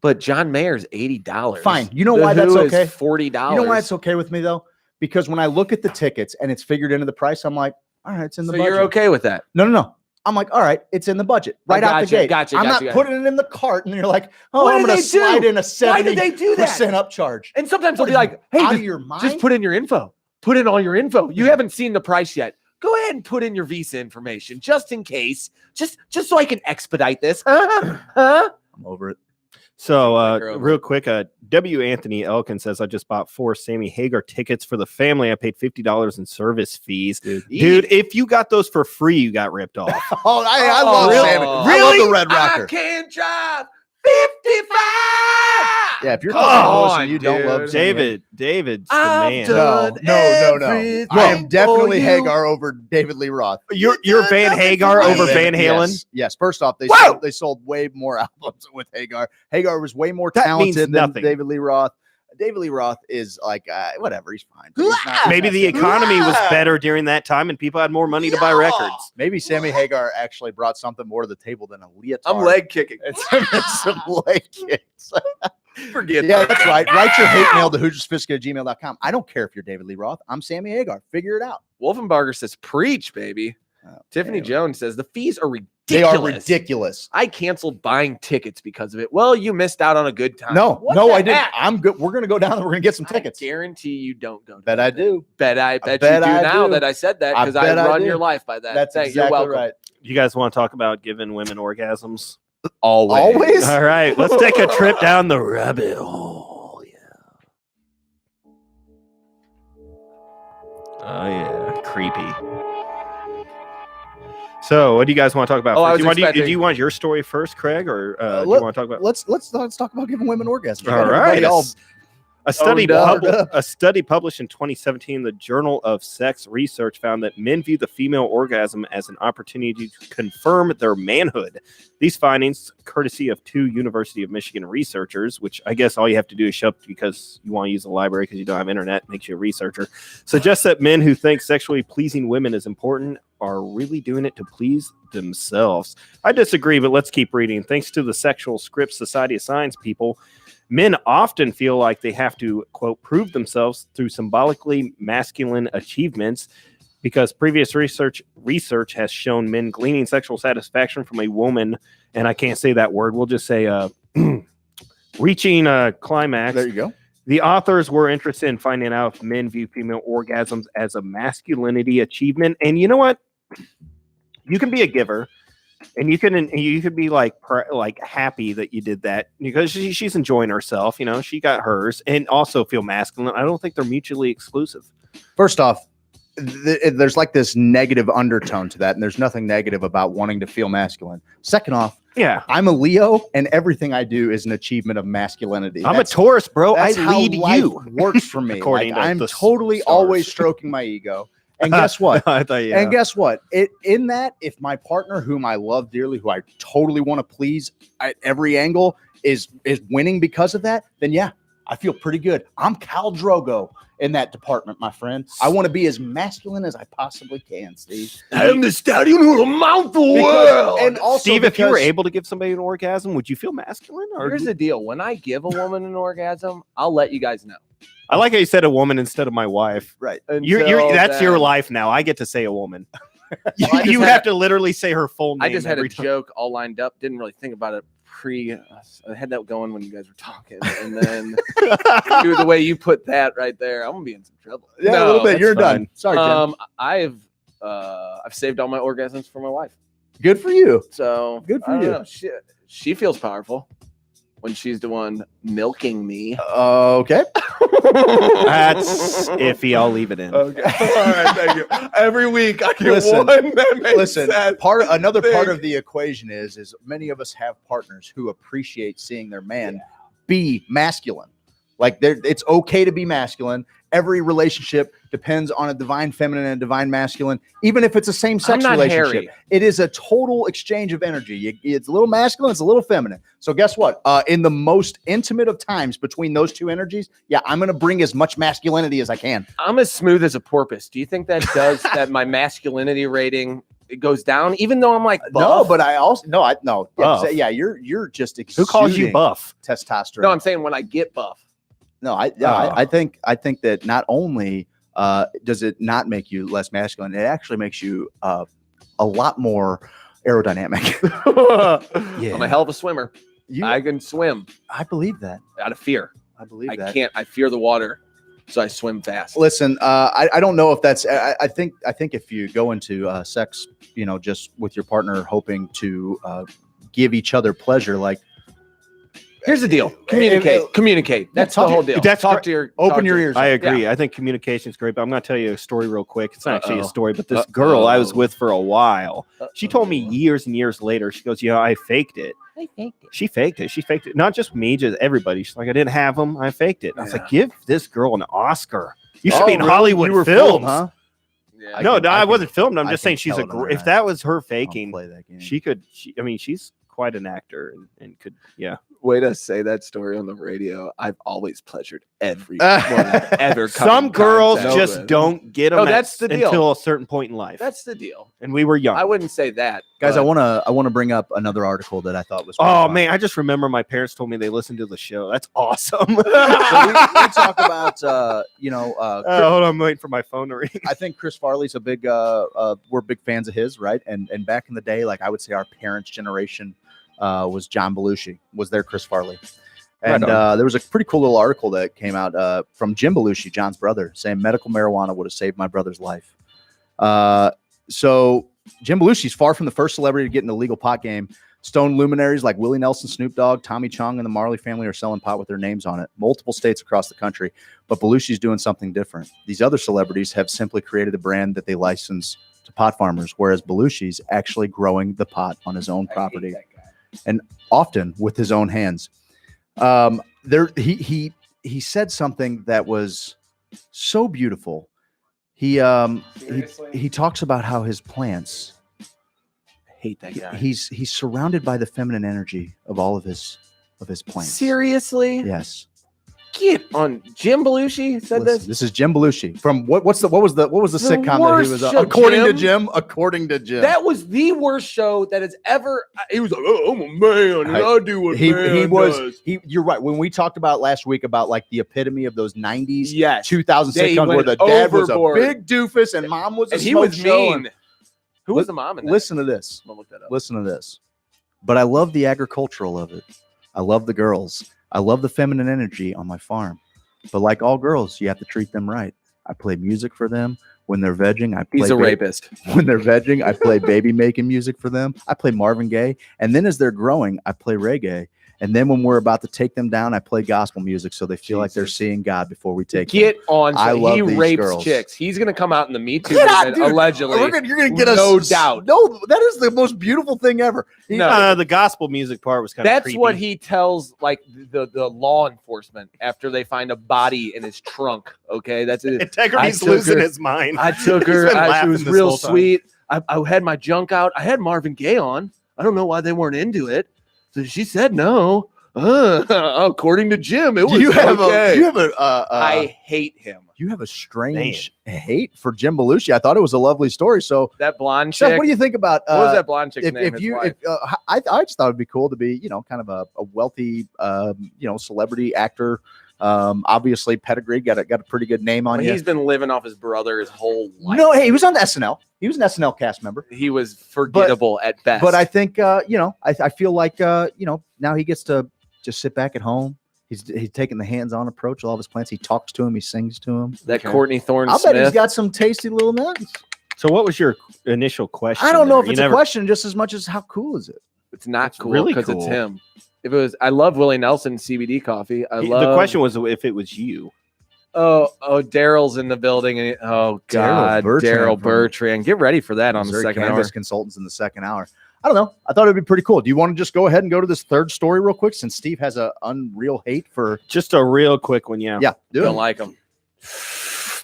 But John Mayer's $80. Fine. You know why that's okay? $40. You know why it's okay with me though? Because when I look at the tickets and it's figured into the price, I'm like, all right, it's in the budget. So you're okay with that? No. I'm like, all right, it's in the budget right out the gate. I'm not putting it in the cart, and you're like, oh, I'm going to slide in a 70% upcharge. And sometimes they'll be like, hey, out of your mind? Just put in your info. Put in all your info. You haven't seen the price yet. Go ahead and put in your Visa information just in case, just so I can expedite this. Huh? I'm over it. So real quick, W. Anthony Elkin says, I just bought 4 Sammy Hagar tickets for the family. I paid $50 in service fees. Dude, if you got those for free, you got ripped off. I love Sammy. Really? I love the Red Rocker. I can't drive 55. Yeah, if you're talking and you don't love David's the man. No. I am definitely Hagar over David Lee Roth. You're Van Hagar over Van Halen? Yes. First off, they sold way more albums with Hagar. Hagar was way more talented than David Lee Roth. David Lee Roth is like, whatever, he's fine. Maybe the economy was better during that time and people had more money to buy records. Maybe Sammy Hagar actually brought something more to the table than a leotard. I'm leg kicking. It's some leg kicks. Forget that. That's right. Write your hate mail to HoosierSophisticate@gmail.com. I don't care if you're David Lee Roth. I'm Sammy Hagar. Figure it out. Wolfenbarger says, preach, baby. Tiffany Jones says, the fees are ridiculous. They are ridiculous. I canceled buying tickets because of it. Well, you missed out on a good time. No, I didn't. I'm good. We're going to go down and we're going to get some tickets. I guarantee you don't go. Bet I do. Bet you do now that I said that because I run your life by that. That's exactly You're welcome. right. You guys want to talk about giving women orgasms? Always? All right, let's take a trip down the rabbit hole. Yeah. Oh, yeah. Creepy. So, what do you guys want to talk about? Do you want your story first, Craig, or do you want to talk about? Let's talk about giving women orgasms. All right. A study published in 2017 in the Journal of Sex Research found that men view the female orgasm as an opportunity to confirm their manhood. These findings, courtesy of 2 University of Michigan researchers, which I guess all you have to do is show up because you want to use the library because you don't have internet, makes you a researcher, suggests that men who think sexually pleasing women is important are really doing it to please themselves. I disagree, but let's keep reading. Thanks to the Sexual Scripts Society of Science people, men often feel like they have to, quote, prove themselves through symbolically masculine achievements because previous research has shown men gleaning sexual satisfaction from a woman, and I can't say that word, we'll just say reaching a climax. There you go. The authors were interested in finding out if men view female orgasms as a masculinity achievement. And you know what? You can be a giver. And you could be like happy that you did that because she's enjoying herself. You know, she got hers, and also feel masculine. I don't think they're mutually exclusive. First off, there's like this negative undertone to that, and there's nothing negative about wanting to feel masculine. Second off, yeah, I'm a Leo, and everything I do is an achievement of masculinity. I'm a Taurus, bro. I That's lead how life you. works for me. According to I'm the totally stars. always stroking my ego. And guess what? I thought, yeah. And guess what? In that, if my partner, whom I love dearly, who I totally want to please at every angle, is winning because of that, then yeah, I feel pretty good. I'm Khal Drogo in that department, my friend. I want to be as masculine as I possibly can, Steve. I am the stallion who will mount the world. And also, Steve, if you were able to give somebody an orgasm, would you feel masculine? Or Here's the deal: when I give a woman an orgasm, I'll let you guys know. I like how you said a woman instead of my wife. Right. That's your life now. I get to say a woman. Well, you have to literally say her full name. I just had a every time. joke all lined up. Didn't really think about it I had that going when you guys were talking, and then the way you put that right there, I'm gonna be in some trouble. Yeah, a little bit. You're done. Sorry, Jim. I've saved all my orgasms for my wife. Good for you. So good for I don't you. know. She feels powerful when she's the one milking me. Okay. That's iffy. I'll leave it in. Okay. All right. Thank you. Every week I get Listen, one that makes Listen, sense. another part of the equation is many of us have partners who appreciate seeing their man be masculine. Like it's okay to be masculine. Every relationship depends on a divine feminine and a divine masculine, even if it's a same-sex relationship. Harry. It is a total exchange of energy. It's a little masculine, it's a little feminine. So guess what? In the most intimate of times between those two energies, yeah, I'm going to bring as much masculinity as I can. I'm as smooth as a porpoise. Do you think that does that my masculinity rating it goes down, even though I'm like buff? No, but I also no. Buff. Yeah, you're just Who calls you buff? Testosterone. No, I'm saying when I get buff. No, I think that not only does it not make you less masculine, it actually makes you a lot more aerodynamic. I'm a hell of a swimmer. I can swim. I believe that. Out of fear. I believe I that. can't. I fear the water, so I swim fast. Listen, I don't know if that's. I think if you go into sex, just with your partner, hoping to give each other pleasure, like. Here's the deal. Communicate. That's the whole deal. Talk to your open your ears. I agree. I think communication is great, but I'm going to tell you a story real quick. It's not actually a story, but this girl I was with for a while, she told me years and years later, she goes, I faked it. I faked it. She faked it. She faked it. Not just me, just everybody. She's like, I didn't have them. I faked it. And I was like, give this girl an Oscar. You should be in Hollywood films. Filmed, huh? Yeah, No, I wasn't filmed. I'm I just can saying she's tell it on her if eyes. that was her faking, Play that game. she could. She's quite an actor and could. Yeah. Way to say that story on the radio. I've always pleasured everyone ever. Some girls just don't get them. No, that's the deal. Until a certain point in life. That's the deal. And we were young. I wouldn't say that, Guys, but I want to bring up another article that I thought was. Oh man, I just remember my parents told me they listened to the show. That's awesome. So we talk about hold on, I'm waiting for my phone to ring. I think Chris Farley's a big we're big fans of his, right? And back in the day, like I would say our parents' generation was John Belushi, was their Chris Farley. And there was a pretty cool little article that came out from Jim Belushi, John's brother, saying medical marijuana would have saved my brother's life. So Jim Belushi's far from the first celebrity to get in the legal pot game. Stone luminaries like Willie Nelson, Snoop Dogg, Tommy Chong, and the Marley family are selling pot with their names on it. Multiple states across the country. But Belushi's doing something different. These other celebrities have simply created a brand that they license to pot farmers, whereas Belushi's actually growing the pot on his own property. And often with his own hands. He said something that was so beautiful. He talks about how his plants. I hate that guy. He's surrounded by the feminine energy of all of his plants. seriously, Yes. get on. Jim Belushi said Listen, this is Jim Belushi from what was the sitcom that he was worst show, according to Jim. Jim. According to Jim, That was the worst show that has ever. He was like, "Oh, I'm a man, and I do what he man was. does." You're right. When we talked about last week about like the epitome of those '90s, Yes. 2000 Yeah, he sitcoms where went the dad was a overboard. big doofus and mom was a And he smoke was show. mean. Who was the mom in that? Listen to this. I'm gonna look that up. Listen to this. But I love the agricultural of it. I love the girls. I love the feminine energy on my farm. But like all girls, you have to treat them right. I play music for them. When they're vegging, I play. He's a rapist. When they're vegging, I play baby making music for them. I play Marvin Gaye. And then as they're growing, I play reggae. And then when we're about to take them down, I play gospel music so they feel like they're seeing God before we take Get them. on. I love he these rapes girls. chicks. He's gonna come out in the Me Too Yeah, movement, dude. allegedly. You're gonna get us no doubt. No, that is the most beautiful thing ever. No. The gospel music part was kind of That's creepy. what he tells like the law enforcement after they find a body in his trunk. Okay, that's it. Integrity's losing his mind. I took He's her. been She laughing was this real whole time. sweet. I had my junk out. I had Marvin Gaye on. I don't know why they weren't into it. So she said no. According to Jim, it was okay. I hate him. You have a strange hate for Jim Belushi. I thought it was a lovely story. So that blonde Seth, chick. what do you think about what was that blonde chick's name? I just thought it'd be cool to be, kind of a wealthy, celebrity actor. Obviously pedigree, got a pretty good name on you. He's been living off his brother his whole life. No, hey, he was on SNL. He was an SNL cast member. He was forgettable at best. But I think, I feel like, now he gets to just sit back at home. He's taking the hands-on approach. All of his plants. He talks to him. He sings to him. That Courtney Thorne I'll Smith. bet he's got some tasty little nuts. So what was your initial question? I don't know if there? it's a question just as much as how cool is it? It's not cool really because cool. it's him. If it was, I love Willie Nelson CBD coffee. The question was if it was you. Oh, Daryl's in the building. And God, Daryl Bertrand. Get ready for that on the second hour. Cannabis consultants in the second hour. I don't know. I thought it'd be pretty cool. Do you want to just go ahead and go to this third story real quick since Steve has a unreal hate for just a real quick one? Yeah. Don't like him.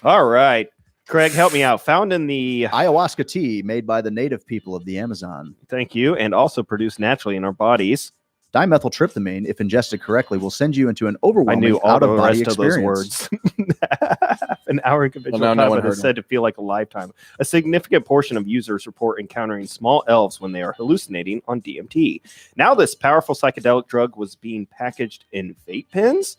All right. Craig, help me out. Found in the ayahuasca tea made by the native people of the Amazon. Thank you. And also produced naturally in our bodies. Dimethyltryptamine, if ingested correctly, will send you into an overwhelming I knew all the out-of-body rest of those experience. words. An hour in conventional combat is said to feel like a lifetime. A significant portion of users report encountering small elves when they are hallucinating on DMT. Now, this powerful psychedelic drug was being packaged in vape pens?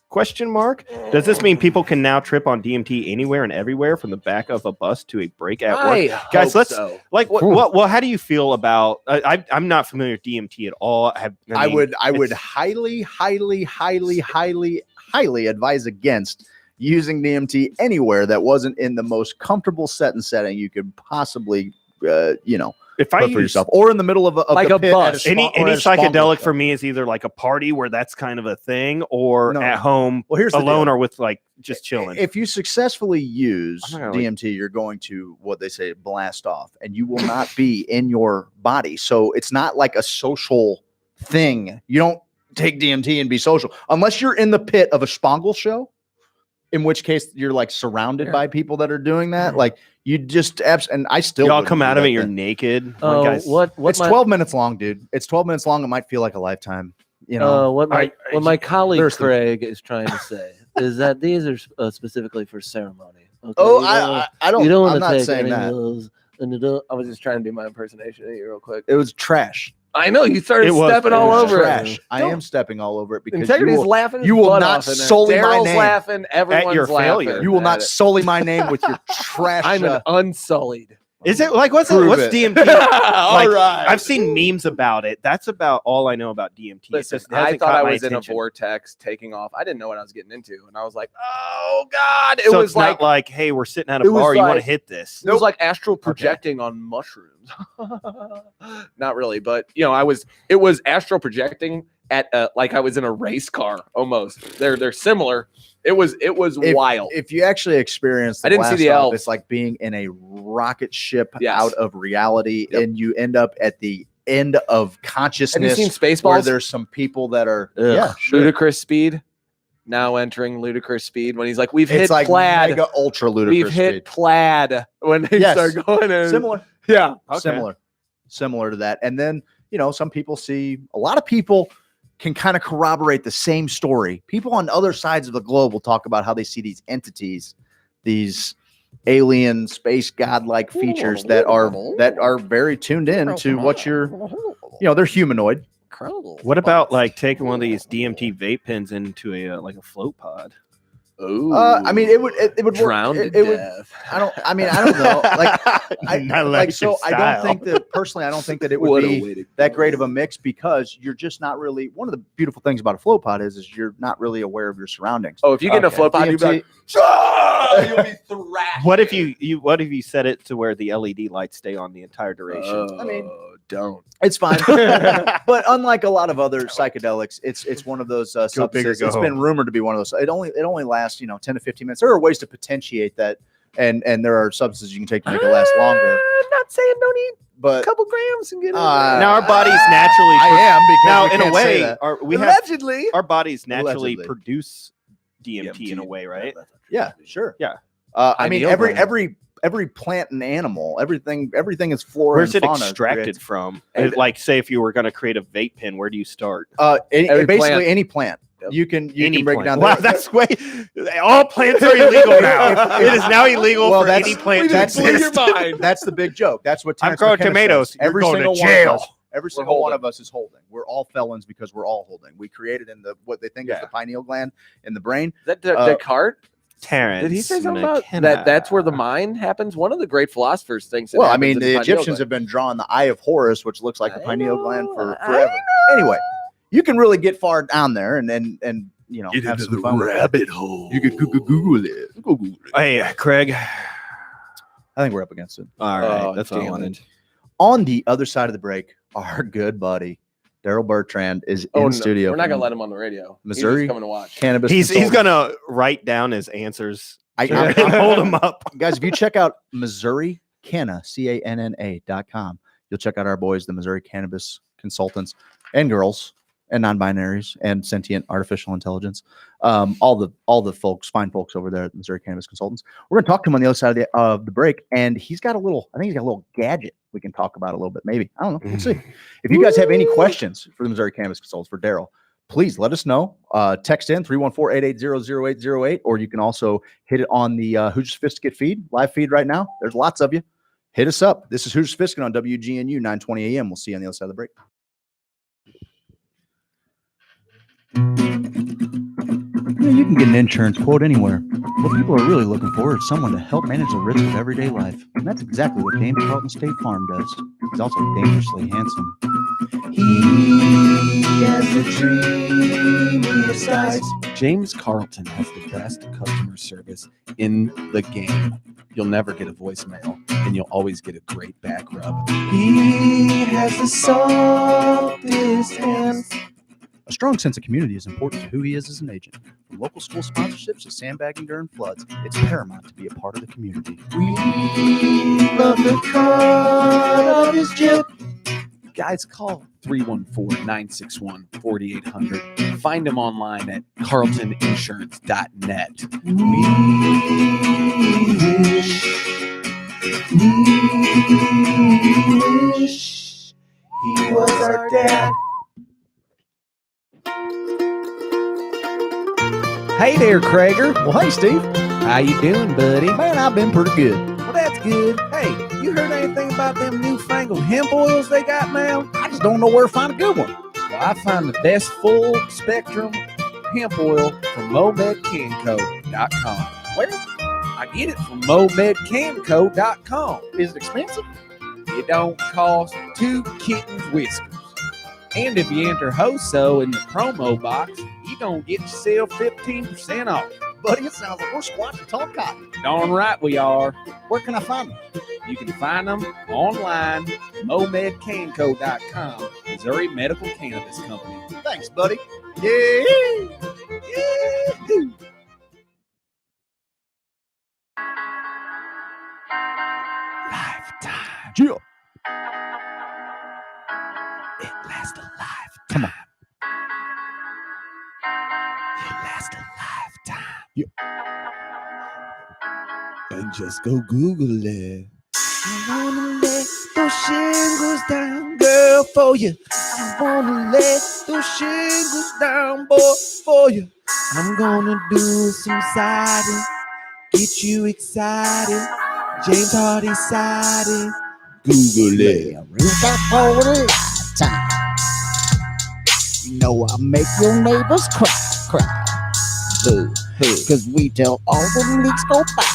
Question mark. Does this mean people can now trip on DMT anywhere and everywhere, from the back of a bus to a break at work? Guys, let's what how do you feel about? I'm not familiar with DMT at all. I would highly advise against using DMT anywhere that wasn't in the most comfortable setting you could possibly if I put for yourself, or in the middle of a pit bus. Any psychedelic for me is either like a party where that's kind of a thing, or at home alone, or with like just chilling. If you successfully use DMT, you're going to what they say blast off, and you will not be in your body. So it's not like a social thing. You don't take DMT and be social unless you're in the pit of a Spangle show, in which case you're like surrounded by people that are doing that. Like you just and I still y'all come out of it, you're naked. It's 12 minutes long, dude. It's 12 minutes long. It might feel like a lifetime. What my colleague Craig is trying to say is that these are specifically for ceremony. Okay? I don't. You don't I'm want to not take saying any that. of those. And you don't, I was just trying to do my impersonation of you real quick. It was trash. I know you started stepping all over trash. it. I am stepping all over it because Integrity's laughing. You will not sully my Daryl's name. laughing. Everyone's your laughing. failure. You will not sully my name with your trash. I'm an unsullied. Is it like what's DMT? All right. I've seen memes about it. That's about all I know about DMT. Listen, It hasn't I thought caught I my was in a attention. vortex taking off. I didn't know what I was getting into, and I was like, "Oh God!" So it's not like, hey, we're sitting at a bar. You want to hit this? It was like astral projecting on mushrooms. Not really, but it was astral projecting at like I was in a race car almost. They're similar. It was wild. If you actually experience the I didn't see the blast off, elves. it's like being in a rocket ship out of reality, and you end up at the end of consciousness. Have you seen Spaceballs? Where there's some people that are Ludicrous Speed. Now entering Ludicrous Speed when he's like, we've hit like plaid. mega ultra ludicrous. We've hit plaid when they start going in. Similar. Yeah. Similar to that. And then, some people see, a lot of people can kind of corroborate the same story. People on other sides of the globe will talk about how they see these entities, these alien space godlike features that are very tuned in to what they're humanoid. What about like taking one of these DMT vape pens into a like a float pod? Ooh. I mean, it would drown work. to It would. death. I don't know. I don't think that personally. I don't think that it would be that great of a mix because you're just not really. One of the beautiful things about a float pod is you're not really aware of your surroundings. Oh, if you get in a float pod, you'd be like, you'll be thrashed. What if you set it to where the LED lights stay on the entire duration? I mean, don't. It's fine. But unlike a lot of other psychedelics, it's one of those substances. It's been rumored to be one of those. It only lasts 10 to 15 minutes. There are ways to potentiate that, and there are substances you can take to make it last longer. I'm not saying don't eat but a couple grams and get it. Now our bodies naturally. I am because now we in a can't say way, that. Allegedly, our bodies naturally Allegedly. produce DMT in a way, right? Yeah, sure. Yeah. I mean, every plant and animal, everything is flora. Where's and it fauna extracted creates. from? Like, say, if you were going to create a vape pen, where do you start? Basically any plant. You can break it down. Wow, that's way. All plants are illegal now. It is now illegal for any plant to exist. That's the big joke. That's what I'm Terrence growing McKenna tomatoes. says. You're Every going single to one of jail. us. Every single one of us is holding. We're all felons because we're all holding. We created in what they think is the pineal gland in the brain. Is that Descartes? Terrence, did he say something about that? That's where the mind happens. One of the great philosophers thinks. Well, I mean, the Egyptians have been drawing the Eye of Horus, which looks like the pineal gland for forever. Anyway, you can really get far down there and Get have into some the fun with it. rabbit hole. You can Google it. Hey, Craig. I think we're up against it. All right, that's what I wanted. On the other side of the break, our good buddy Daryl Bertrand is in studio. We're not gonna let him on the radio. Missouri, He's just coming to watch. Cannabis. He's gonna write down his answers. I hold him up, guys. If you check out Missouri Canna CANNA.com, you'll check out our boys, the Missouri Cannabis Consultants and girls and non-binaries and sentient artificial intelligence. All the folks, fine folks over there at Missouri Cannabis Consultants. We're gonna talk to him on the other side of the break, and he's got a little gadget we can talk about a little bit. Maybe, I don't know. We'll see. If you guys have any questions for the Missouri Cannabis Consultants for Daryl, please let us know. Text in 314-880-0808, or you can also hit it on the Hoosier Sophisticate feed, live feed right now. There's lots of you. Hit us up. This is Hoosier Sophisticate on WGNU 920 AM. We'll see you on the other side of the break. You can get an insurance quote anywhere. What people are really looking for is someone to help manage the risk of everyday life. And that's exactly what James Carlton State Farm does. He's also dangerously handsome. He has a dream in his eyes. James Carlton has the best customer service in the game. You'll never get a voicemail, and you'll always get a great back rub. He has the softest hands. A strong sense of community is important to who he is as an agent. From local school sponsorships to sandbagging during floods, it's paramount to be a part of the community. We love the cut of his jib. Guys, call 314-961-4800. Find him online at carltoninsurance.net. We wish he was our dad. Hey there, Krager. Well, hey, Steve. How you doing, buddy? Man, I've been pretty good. Well, that's good. Hey, you heard anything about them newfangled hemp oils they got now? I just don't know where to find a good one. Well, I find the best full spectrum hemp oil from MomedCanco.com. Where? I get it from MomedCanco.com. Is it expensive? It don't cost 2 kittens whiskers. And if you enter HOSO in the promo box, you're going to get yourself 15% off. Buddy, it sounds like we're squatting tall cotton. Darn right we are. Where can I find them? You can find them online, MomedCanco.com, Missouri Medical Cannabis Company. Thanks, buddy. Yeah. Lifetime. Yeah. It lasts a lifetime. Come on. It lasts a lifetime. Yeah. And just go Google it. I wanna let those shingles down, girl, for you. I wanna let those shingles down, boy, for you. I'm gonna do some siding, get you excited. James Hardy siding. Google it. For a lifetime. You know I make your neighbors cry. Boo. Cause we tell all the leaks go bye.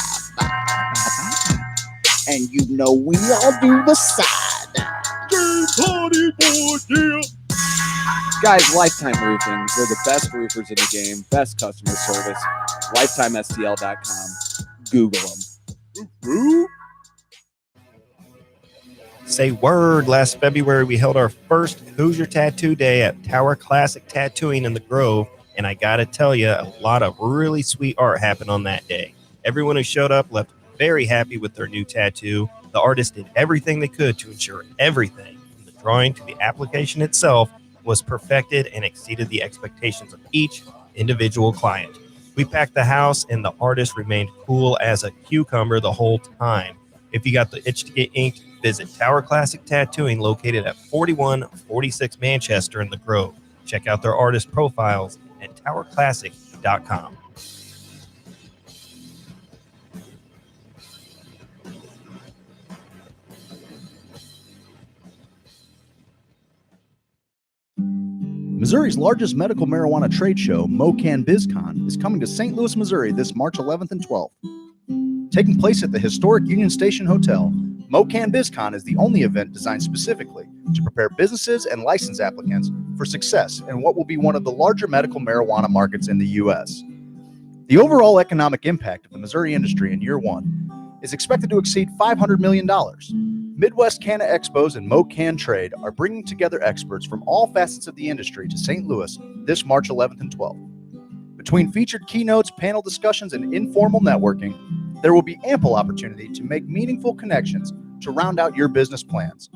And you know we all do the side. James Hardy boy, yeah. Guys, Lifetime Roofing. They're the best roofers in the game. Best customer service. LifetimeSTL.com. Google them. Say word. Last February, we held our first Hoosier Tattoo Day at Tower Classic Tattooing in the Grove. And I got to tell you, a lot of really sweet art happened on that day. Everyone who showed up left very happy with their new tattoo. The artist did everything they could to ensure everything, from the drawing to the application itself, was perfected and exceeded the expectations of each individual client. We packed the house, and the artist remained cool as a cucumber the whole time. If you got the itch to get inked, visit Tower Classic Tattooing, located at 4146 Manchester in the Grove. Check out their artist profiles at towerclassic.com. Missouri's largest medical marijuana trade show, MoCan BizCon, is coming to St. Louis, Missouri this March 11th and 12th. Taking place at the historic Union Station Hotel, MoCan BizCon is the only event designed specifically to prepare businesses and license applicants for success in what will be one of the larger medical marijuana markets in the U.S. The overall economic impact of the Missouri industry in year one is expected to exceed $500 million. Midwest Canna Expos and MoCan Trade are bringing together experts from all facets of the industry to St. Louis this March 11th and 12th. Between featured keynotes, panel discussions, and informal networking, there will be ample opportunity to make meaningful connections to round out your business plans.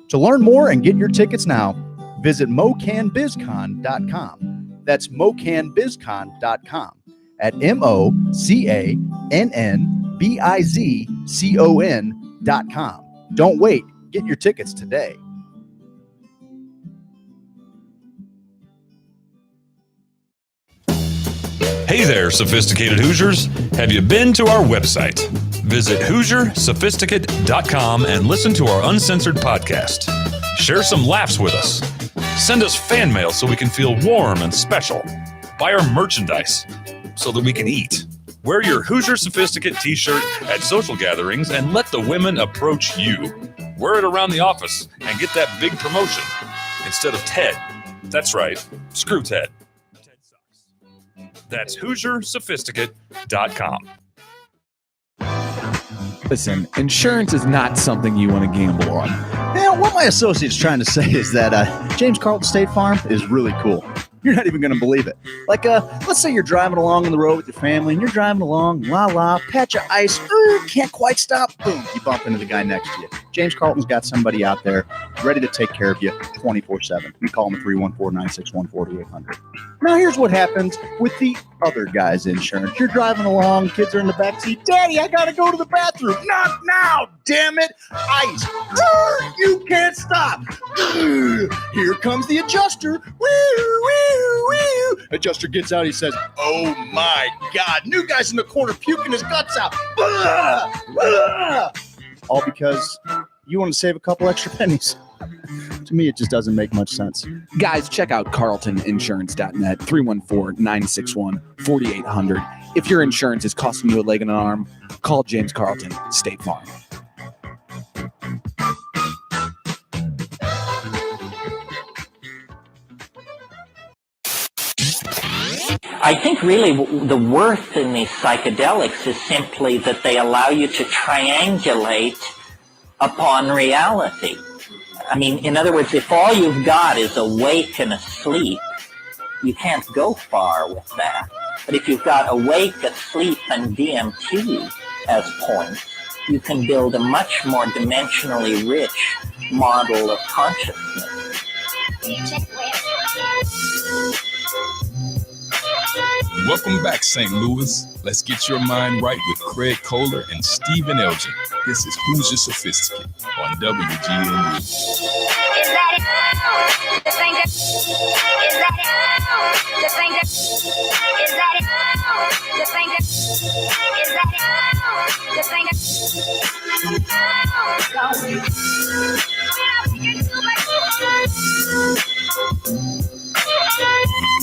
To learn more and get your tickets now, visit mocanbizcon.com. That's mocanbizcon.com at MoCannBizcon.com. Don't wait. Get your tickets today. Hey there, sophisticated Hoosiers. Have you been to our website? Visit HoosierSophisticate.com and listen to our uncensored podcast. Share some laughs with us. Send us fan mail so we can feel warm and special. Buy our merchandise so that we can eat. Wear your Hoosier Sophisticate t-shirt at social gatherings and let the women approach you. Wear it around the office and get that big promotion instead of Ted. That's right. Screw Ted. Ted sucks. That's HoosierSophisticate.com. Listen, insurance is not something you want to gamble on. Yeah, what my associate's trying to say is that James Carlton State Farm is really cool. You're not even going to believe it. Like, let's say you're driving along on the road with your family, and you're driving along, patch of ice, can't quite stop, boom, you bump into the guy next to you. James Carlton's got somebody out there ready to take care of you 24/7. You call them at 314-961-4800. Now, here's what happens with the other guy's insurance. You're driving along, kids are in the backseat. Daddy, I got to go to the bathroom. Not now, damn it. Ice. You can't stop. Here comes the adjuster. Adjuster gets out. He says, oh, my God. New guy's in the corner puking his guts out. All because you want to save a couple extra pennies. To me, it just doesn't make much sense. Guys, check out carltoninsurance.net, 314-961-4800. If your insurance is costing you a leg and an arm, call James Carlton, State Farm. I think really the worth in these psychedelics is simply that they allow you to triangulate upon reality. I mean, in other words, if all you've got is awake and asleep, you can't go far with that. But if you've got awake, asleep, and DMT as points, you can build a much more dimensionally rich model of consciousness. Welcome back, St. Louis. Let's get your mind right with Craig Kohler and Stephen Elgin. This is Hoosier Sophisticate on WGNU.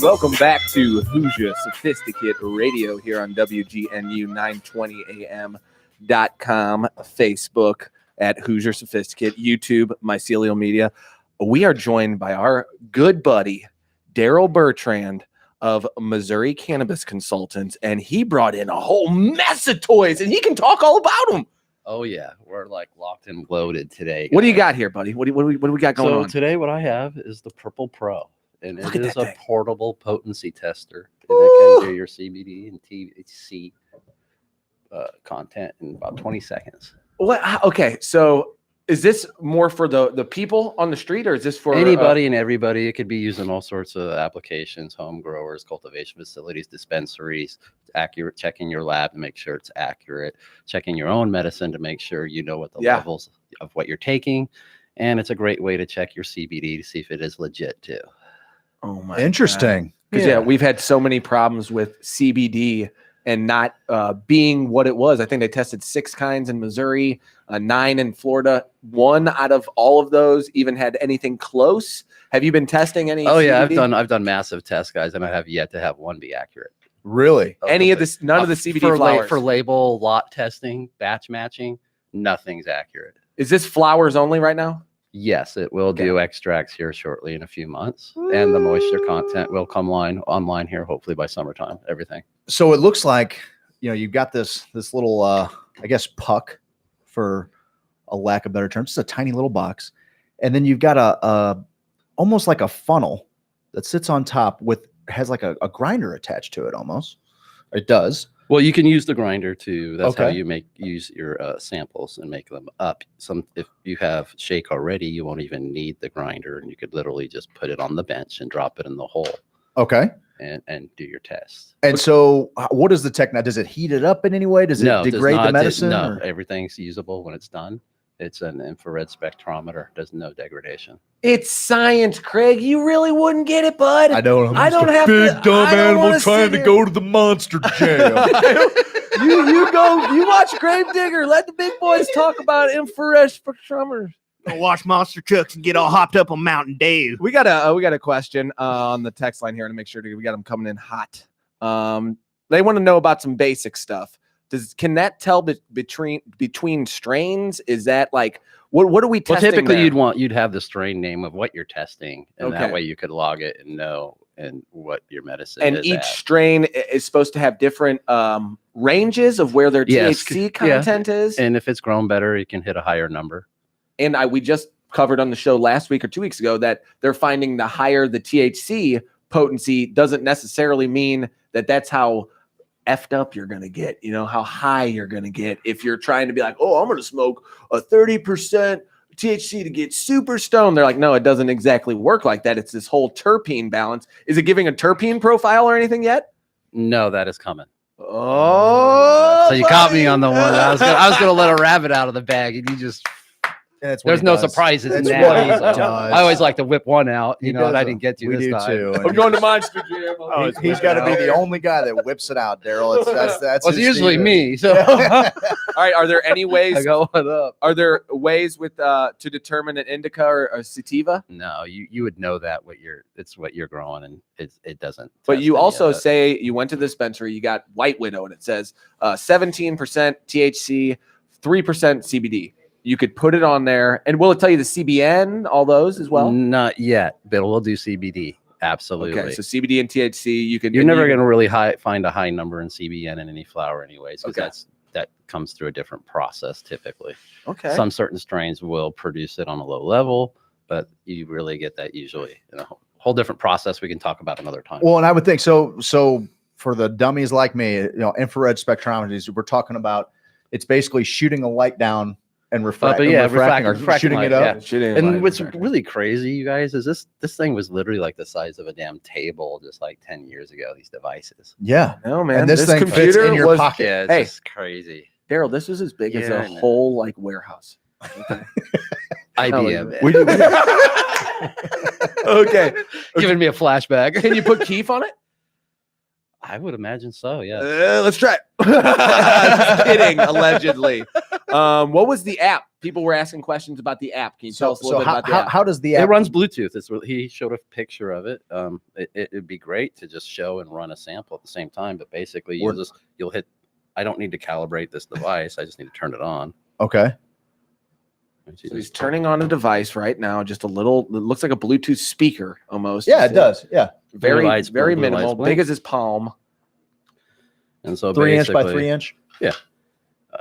Welcome back to Hoosier Sophisticate Radio here on WGNU 920am.com, Facebook at Hoosier Sophisticate, YouTube, Mycelial Media. We are joined by our good buddy, Daryl Bertrand of Missouri Cannabis Consultants, and he brought in a whole mess of toys, and he can talk all about them. Oh yeah, we're like locked and loaded today. What do you got here, buddy? What do we got going on? Today, what I have is the Purple Pro, and Look it at is that a thing. portable potency tester, and it can do your CBD and THC content in about 20 seconds. What? Okay, so is this more for the people on the street, or is this for Anybody and everybody? It could be used in all sorts of applications: home growers, cultivation facilities, dispensaries. Accurate, checking your lab to make sure it's accurate, checking your own medicine to make sure you know what the levels of what you're taking, and it's a great way to check your CBD to see if it is legit too. Oh my! Interesting. Because we've had so many problems with CBD and not being what it was. I think they tested 6 kinds in Missouri, 9 in Florida. 1 out of all of those even had anything close. Have you been testing any? Oh yeah, CBD? I've done massive tests, guys, and I have yet to have one be accurate. Really? Any of this? None of the CBD flowers for label lot testing, batch matching, nothing's accurate. Is this flowers only right now? Yes, it will do extracts here shortly in a few months, and the moisture content will come online here hopefully by summertime. Everything. So it looks like you've got this little I guess puck, for a lack of better terms, just a tiny little box, and then you've got a almost like a funnel that sits on top has like a grinder attached to it almost. It does. Well, you can use the grinder too. That's how Okay. you use your samples and make them up. If you have shake already, you won't even need the grinder, and you could literally just put it on the bench and drop it in the hole. Okay. And do your test. And so what is the tech now? Does it heat it up in any way? Does it No, it does degrade the not. medicine? No, or- everything's usable when it's done. It's an infrared spectrometer. There's no degradation. It's science, Craig. You really wouldn't get it, bud. I don't. I don't have Big to. dumb I don't animal wanna trying sit to here. go to the monster jail. You watch Gravedigger. Let the big boys talk about infrared spectrometers. Go watch monster trucks and get all hopped up on Mountain Dew. We got a question on the text line here to make sure we got them coming in hot. They want to know about some basic stuff. Can that tell between strains? Is that like what are we Well, testing? typically there? you'd have the strain name of what you're testing, and that Okay. way you could log it and know and what your medicine And is. each at. strain is supposed to have different ranges of where their THC content is. And if it's grown better, you can hit a higher number. And we just covered on the show last week or 2 weeks ago that they're finding the higher the THC potency doesn't necessarily mean that that's how effed up you're going to get, how high you're going to get. If you're trying to be like, oh, I'm going to smoke a 30% THC to get super stoned. They're like, no, it doesn't exactly work like that. It's this whole terpene balance. Is it giving a terpene profile or anything yet? No, that is coming. Oh, so you caught me on the one. I was gonna let a rabbit out of the bag, and you just. That's what There's he no does. surprises in That's that. what he So does. I always like to whip one out, He and does I it. didn't get to We this do time. too. I'm going to Monster Jam. He's got to be the only guy that whips it out, Daryl. That's Well, it's his usually secret. me. So All right. Are there any ways? I go, what up? Are there ways to determine an indica or a sativa? No, you would know that it's what you're growing, and it doesn't. But test you any also of it. say you went to the dispensary, you got White Widow, and it says 17% THC, 3% CBD. You could put it on there, and will it tell you the CBN, all those as well? Not yet, but we'll do CBD. Absolutely. Okay, so CBD and THC, you can. You're never going to really find a high number in CBN in any flower, anyways, because Okay. that comes through a different process typically. Okay. Some certain strains will produce it on a low level, but you really get that usually in a whole different process we can talk about another time. Well, and I would think so. So for the dummies like me, infrared spectrometers, we're talking about it's basically shooting a light down and refracting or shooting light, it up. yeah. And what's really crazy, you guys, is this thing was literally like the size of a damn table just like 10 years ago, these devices. Yeah. No, man. And this thing fits computer in your was, pocket. Yeah, it's Hey, just crazy. Daryl, this was as big as Yeah, a I know. whole like warehouse. Okay. IBM. We do. Okay. Giving me a flashback. Can you put Keef on it? I would imagine so, yeah. Let's try it. Just kidding, allegedly. What was the app? People were asking questions about the app. Can you tell us a little bit about the app? How does the It app runs Bluetooth. He showed a picture of it. It'd be great to just show and run a sample at the same time, but basically you'll hit. I don't need to calibrate this device. I just need to turn it on. Okay. So he's turning on a device right now. Just a little. It looks like a Bluetooth speaker almost. Yeah, it does. Yeah. Very, Blue lights, very blue minimal. lights blink. Big as his palm. And so 3 inch by basically- 3 inch. Yeah.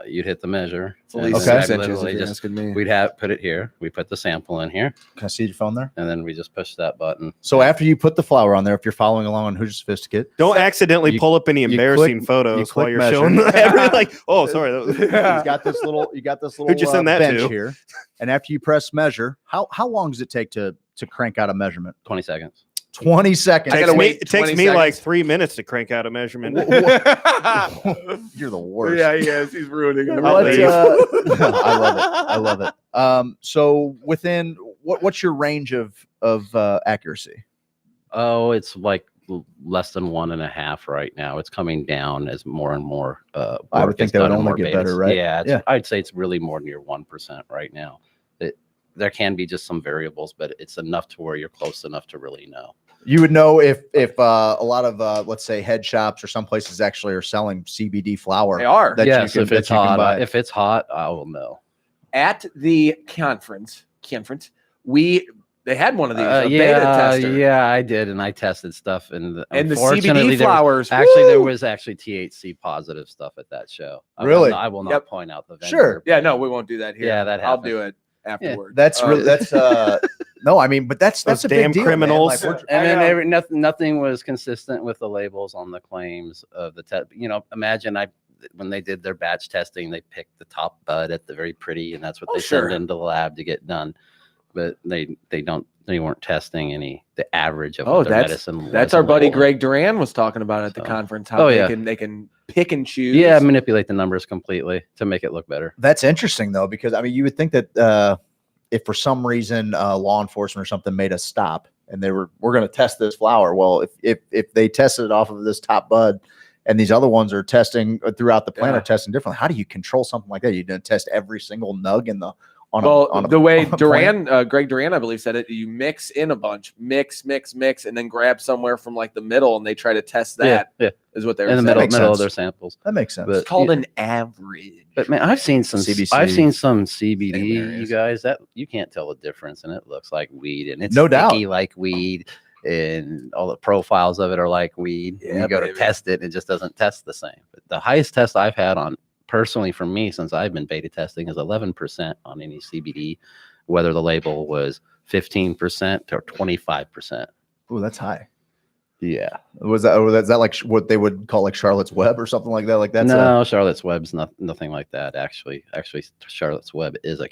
You'd hit the measure. It's at least and 6 I'd inches if literally you're just- asking me. We'd put it here. We put the sample in here. Can I see your phone there? And then we just push that button. So after you put the flower on there, if you're following along on Hoosier Sophisticate, Don't accidentally pull up any embarrassing photos while you're showing like, oh, sorry. That was, you got this little Who'd you send that bench to? here. And after you press measure, how long does it take to crank out a measurement? 20 seconds. 20 seconds. It takes me like 3 minutes to crank out a measurement. You're the worst. Yeah, he is. He's ruining it. I love it. I love it. So within what's your range of accuracy? Oh, it's like less than 1.5 right now. It's coming down as more and more. I would think that would only get better, right? Yeah, I'd say it's really more near 1% right now. There can be just some variables, but it's enough to where you're close enough to really know. You would know if a lot of let's say head shops or some places actually are selling CBD flower. They are. That Yes, you can, if it's that you can hot, buy. if it's hot, I will know. At the conference, they had one of these, a beta tester. Yeah, I did, and I tested stuff, and the unfortunately, CBD flowers. There was actually THC positive stuff at that show. Really? I will not point out the vendor. Sure. Yeah, no, we won't do that here. Yeah, that I'll happened. do it afterward. That's really that's no, I mean, but that's Those a damn big deal, criminals. Man. Like, And then nothing was consistent with the labels on the claims of the test. Imagine when they did their batch testing, they picked the top bud at the very pretty, and that's what they send into the lab to get done. But they weren't testing the average of what their medicine. That's our buddy Greg Duran was talking about at the conference. How they can pick and choose. Yeah, manipulate the numbers completely to make it look better. That's interesting though, because I mean, you would think that if for some reason law enforcement or something made us stop and we're going to test this flower, well, if they tested it off of this top bud and these other ones are testing throughout the plant are testing differently, how do you control something like that? You didn't test every single nug in the the way Greg Duran, I believe, said it, you mix in a bunch, mix, and then grab somewhere from like the middle, and they try to test that. Yeah. Is what they're in the saying. middle of their samples. That makes sense. But, It's called an average. But man, I've seen some CBC. I've seen some CBD, you guys, that you can't tell the difference, and it looks like weed, and it's No doubt. sticky like weed, and all the profiles of it are like weed. Yeah, and you go to baby. test it, and it just doesn't test the same. But the highest test I've had on personally for me since I've been beta testing is 11% on any CBD, whether the label was 15% or 25%. Oh, that's high. Yeah. Was that like what they would call like Charlotte's Web or something like that? Like that's no, Charlotte's Web's nothing like that. Actually, Charlotte's Web is a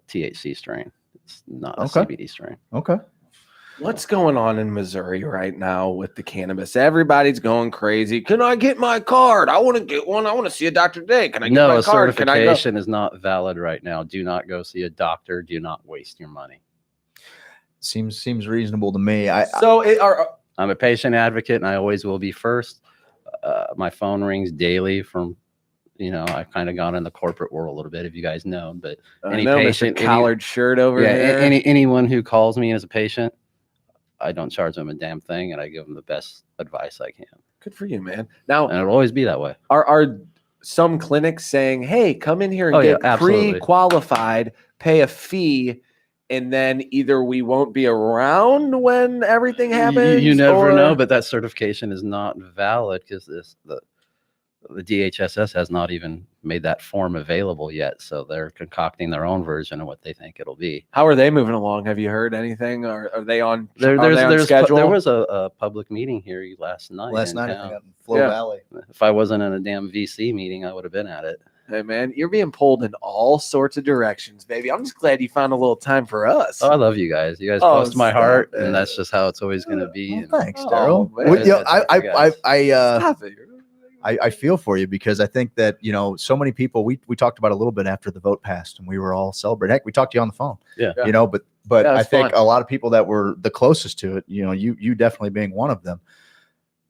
THC strain. It's not a CBD strain. Okay. What's going on in Missouri right now with the cannabis? Everybody's going crazy. Can I get my card? I want to get one. I want to see a doctor today. Can I get my No, card? Can I go? certification is not valid right now. Do not go see a doctor. Do not waste your money. Seems reasonable to me. I'm a patient advocate, and I always will be first. My phone rings daily from, I've kind of gone in the corporate world a little bit, if you guys know. But any patient, collared shirt over there. anyone who calls me as a patient, I don't charge them a damn thing, and I give them the best advice I can. Good for you, man. Now, and it'll always be that way. Are some clinics saying, "Hey, come in here and get pre-qualified, pay a fee"? And then either we won't be around when everything happens. You never know, but that certification is not valid because the DHSS has not even made that form available yet. So they're concocting their own version of what they think it'll be. How are they moving along? Have you heard anything? Or are they on? There's schedule? There was a public meeting here last night. I think in Flow Valley. If I wasn't in a damn VC meeting, I would have been at it. Hey man, you're being pulled in all sorts of directions, baby. I'm just glad you found a little time for us. Oh, I love you guys. You guys close to my heart, and that's just how it's always going to be. Thanks, Daryl. I feel for you because I think that so many people. We talked about a little bit after the vote passed, and we were all celebrating. Heck, we talked to you on the phone. Yeah. But I think a lot of people that were the closest to it, you definitely being one of them.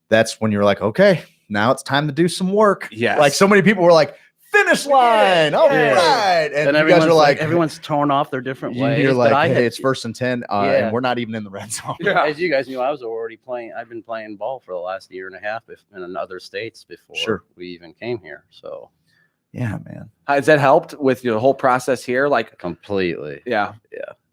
That's when you're like, okay, now it's time to do some work. Yeah. Like so many people were like, finish line. All right. And you guys are like, everyone's torn off their different ways. You're like, hey, it's 1st and 10, and we're not even in the red zone. Yeah. As you guys knew, I was already playing. I've been playing ball for the last year and a half in other states before we even came here. So, yeah, man. Has that helped with your whole process here? Like completely. Yeah.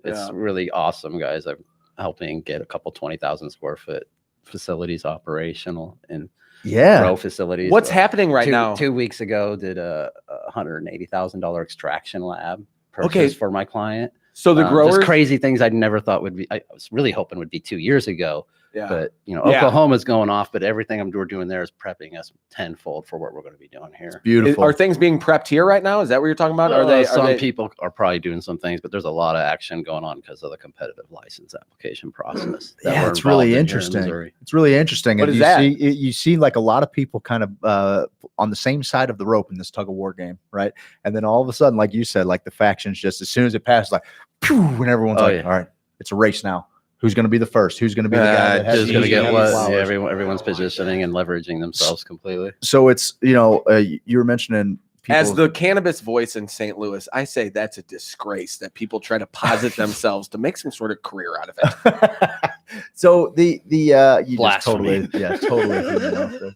It's really awesome, guys. I'm helping get a couple 20,000 square foot facilities operational, and grow facilities. What's happening right now? 2 weeks ago, did a $180,000 extraction lab purchase for my client. So the growers, just crazy things I never thought would be. I was really hoping would be 2 years ago. Yeah. But Oklahoma's going off, but everything we're doing there is prepping us tenfold for what we're going to be doing here. Beautiful. Are things being prepped here right now? Is that what you're talking about? Some people are probably doing some things, but there's a lot of action going on because of the competitive license application process. Yeah, it's really interesting. It's really interesting. What and is that? You see like a lot of people kind of on the same side of the rope in this tug of war game, right? And then all of a sudden, like you said, like the factions just as soon as it passes, like, phew, and everyone's all right, it's a race now. Wwho's going to be the first? Who's going to be the guy that has going to get what? Everyone's positioning and leveraging themselves completely. So it's, you were mentioning people. As the cannabis voice in St. Louis, I say that's a disgrace that people try to posit themselves to make some sort of career out of it. So you just Blasphemy. totally.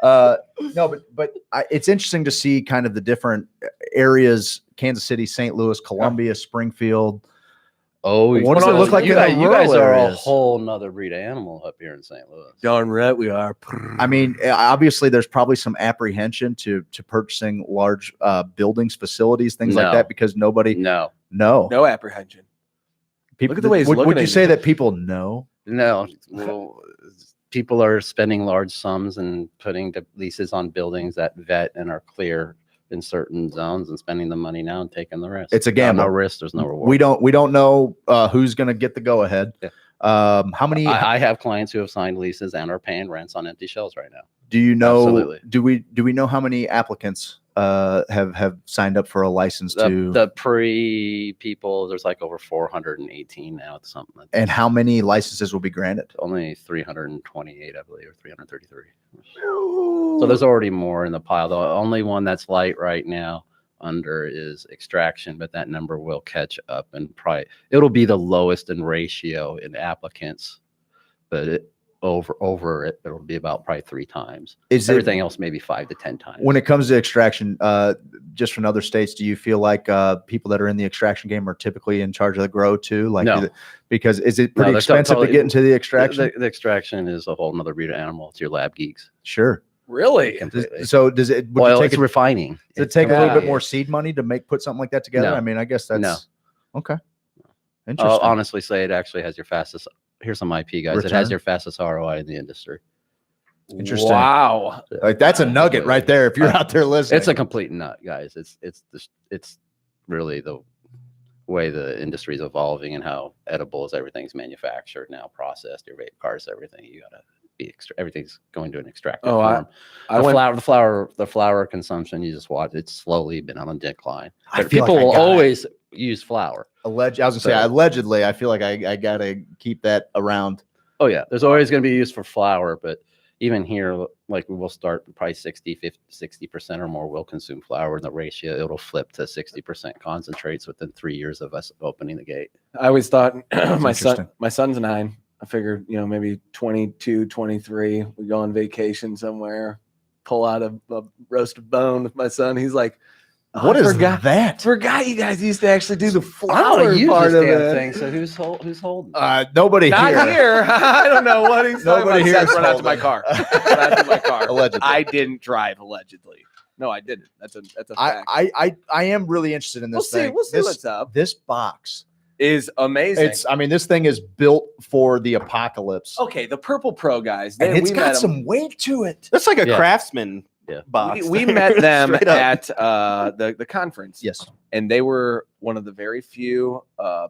No, but it's interesting to see kind of the different areas: Kansas City, St. Louis, Columbia, Springfield. Oh, what does it look like? You guys are a whole nother breed of animal up here in St. Louis. Darn right we are. I mean, obviously, there's probably some apprehension to purchasing large buildings, facilities, things like that, because nobody. No apprehension. People, look at the way he's looking. Would you at say that people know? No. Well, people are spending large sums and putting the leases on buildings that vet and are clear in certain zones and spending the money now and taking the risk. It's a gamble. No risk, there's no reward. We don't know who's going to get the go ahead. Yeah. How many? I have clients who have signed leases and are paying rents on empty shells right now. Do you know? Absolutely. Do we know how many applicants have signed up for a license to the pre people? There's like over 418 now. It's something. Like and how many licenses will be granted? Only 328, I believe, or 333. So there's already more in the pile. The only one that's light right now under is extraction, but that number will catch up and probably it'll be the lowest in ratio in applicants, but over it, it'll be about probably 3 times. Everything else maybe 5 to 10 times. When it comes to extraction, just from other states, do you feel like people that are in the extraction game are typically in charge of the grow too? Like, no. Because is it pretty expensive to get into the extraction? The extraction is a whole nother breed of animal. It's your lab geeks. Sure. Really? So does it? It's refining. Does it take a little bit more seed money to put something like that together? No. I mean, I guess that's okay. Interesting. I'll honestly say it actually has your fastest. Here's some IP, guys. Return? It has your fastest ROI in the industry. Interesting. Wow. Like that's a nugget right there. If you're out there listening, it's a complete nut, guys. It's really the way the industry is evolving and how edibles, everything's manufactured now, processed. Your vape cars, everything. You gotta be everything's going to an extracted form. The flower consumption. You just watch. It's slowly been on a decline. But people will always use flower. Allegedly, I feel like I gotta keep that around. Oh yeah, there's always going to be use for flower, but even here, like we will start probably 60% or more will consume flower. In the ratio, it'll flip to 60% concentrates within 3 years of us opening the gate. I always thought my son's 9. I figured, maybe 22, 23, we go on vacation somewhere, pull out a roasted bone with my son. He's like, what is that? Forgot you guys used to actually do the flower part of it. Thing, so who's holding? Nobody Not here. I don't know what he's talking Nobody about. here. Run out to my car. Run out to my car. Allegedly. I didn't drive. Allegedly. No, I didn't. That's a fact. I am really interested in this thing. We'll see what's up. This box is amazing. This thing is built for the apocalypse. Okay, the Purple Pro guys. And it's got some weight to it. That's like a craftsman box. We met them at the conference. Yes. And they were one of the very few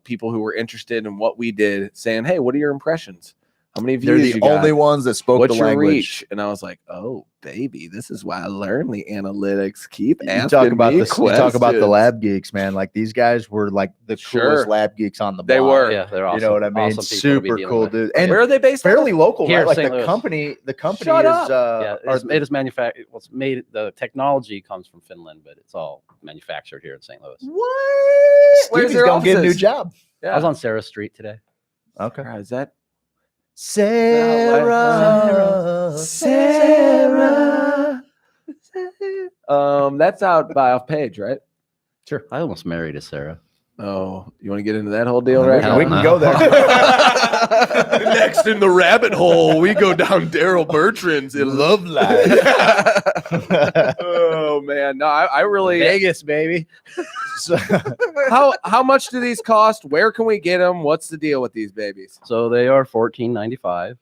people who were interested in what we did, saying, hey, what are your impressions? How many views? They're the only ones that spoke What's the your language. reach? And I was like, oh, baby, this is why I learned the analytics. Keep asking You talk about the questions. lab geeks, man. Like these guys were like the coolest lab geeks on the block. They were. Yeah, they're awesome. You know what I mean? Awesome people to be Super dealing cool, with. dude. And where are they based? fairly local, Here, right? Like St. the Louis. company Shut is up. It is manufactured. What's made? The technology comes from Finland, but it's all manufactured here in St. Louis. What? Where's Stevie's their gonna get a new offices? job. I was on Sarah Street today. Okay. Is that Sarah? That's out by off page, right? Sure. I almost married a Sarah. Oh, you want to get into that whole deal right now? We can go there. Next in the rabbit hole, we go down Daryl Bertrand's love life. Oh man, no, I really Vegas, baby. So, how much do these cost? Where can we get them? What's the deal with these babies? So they are $14.95,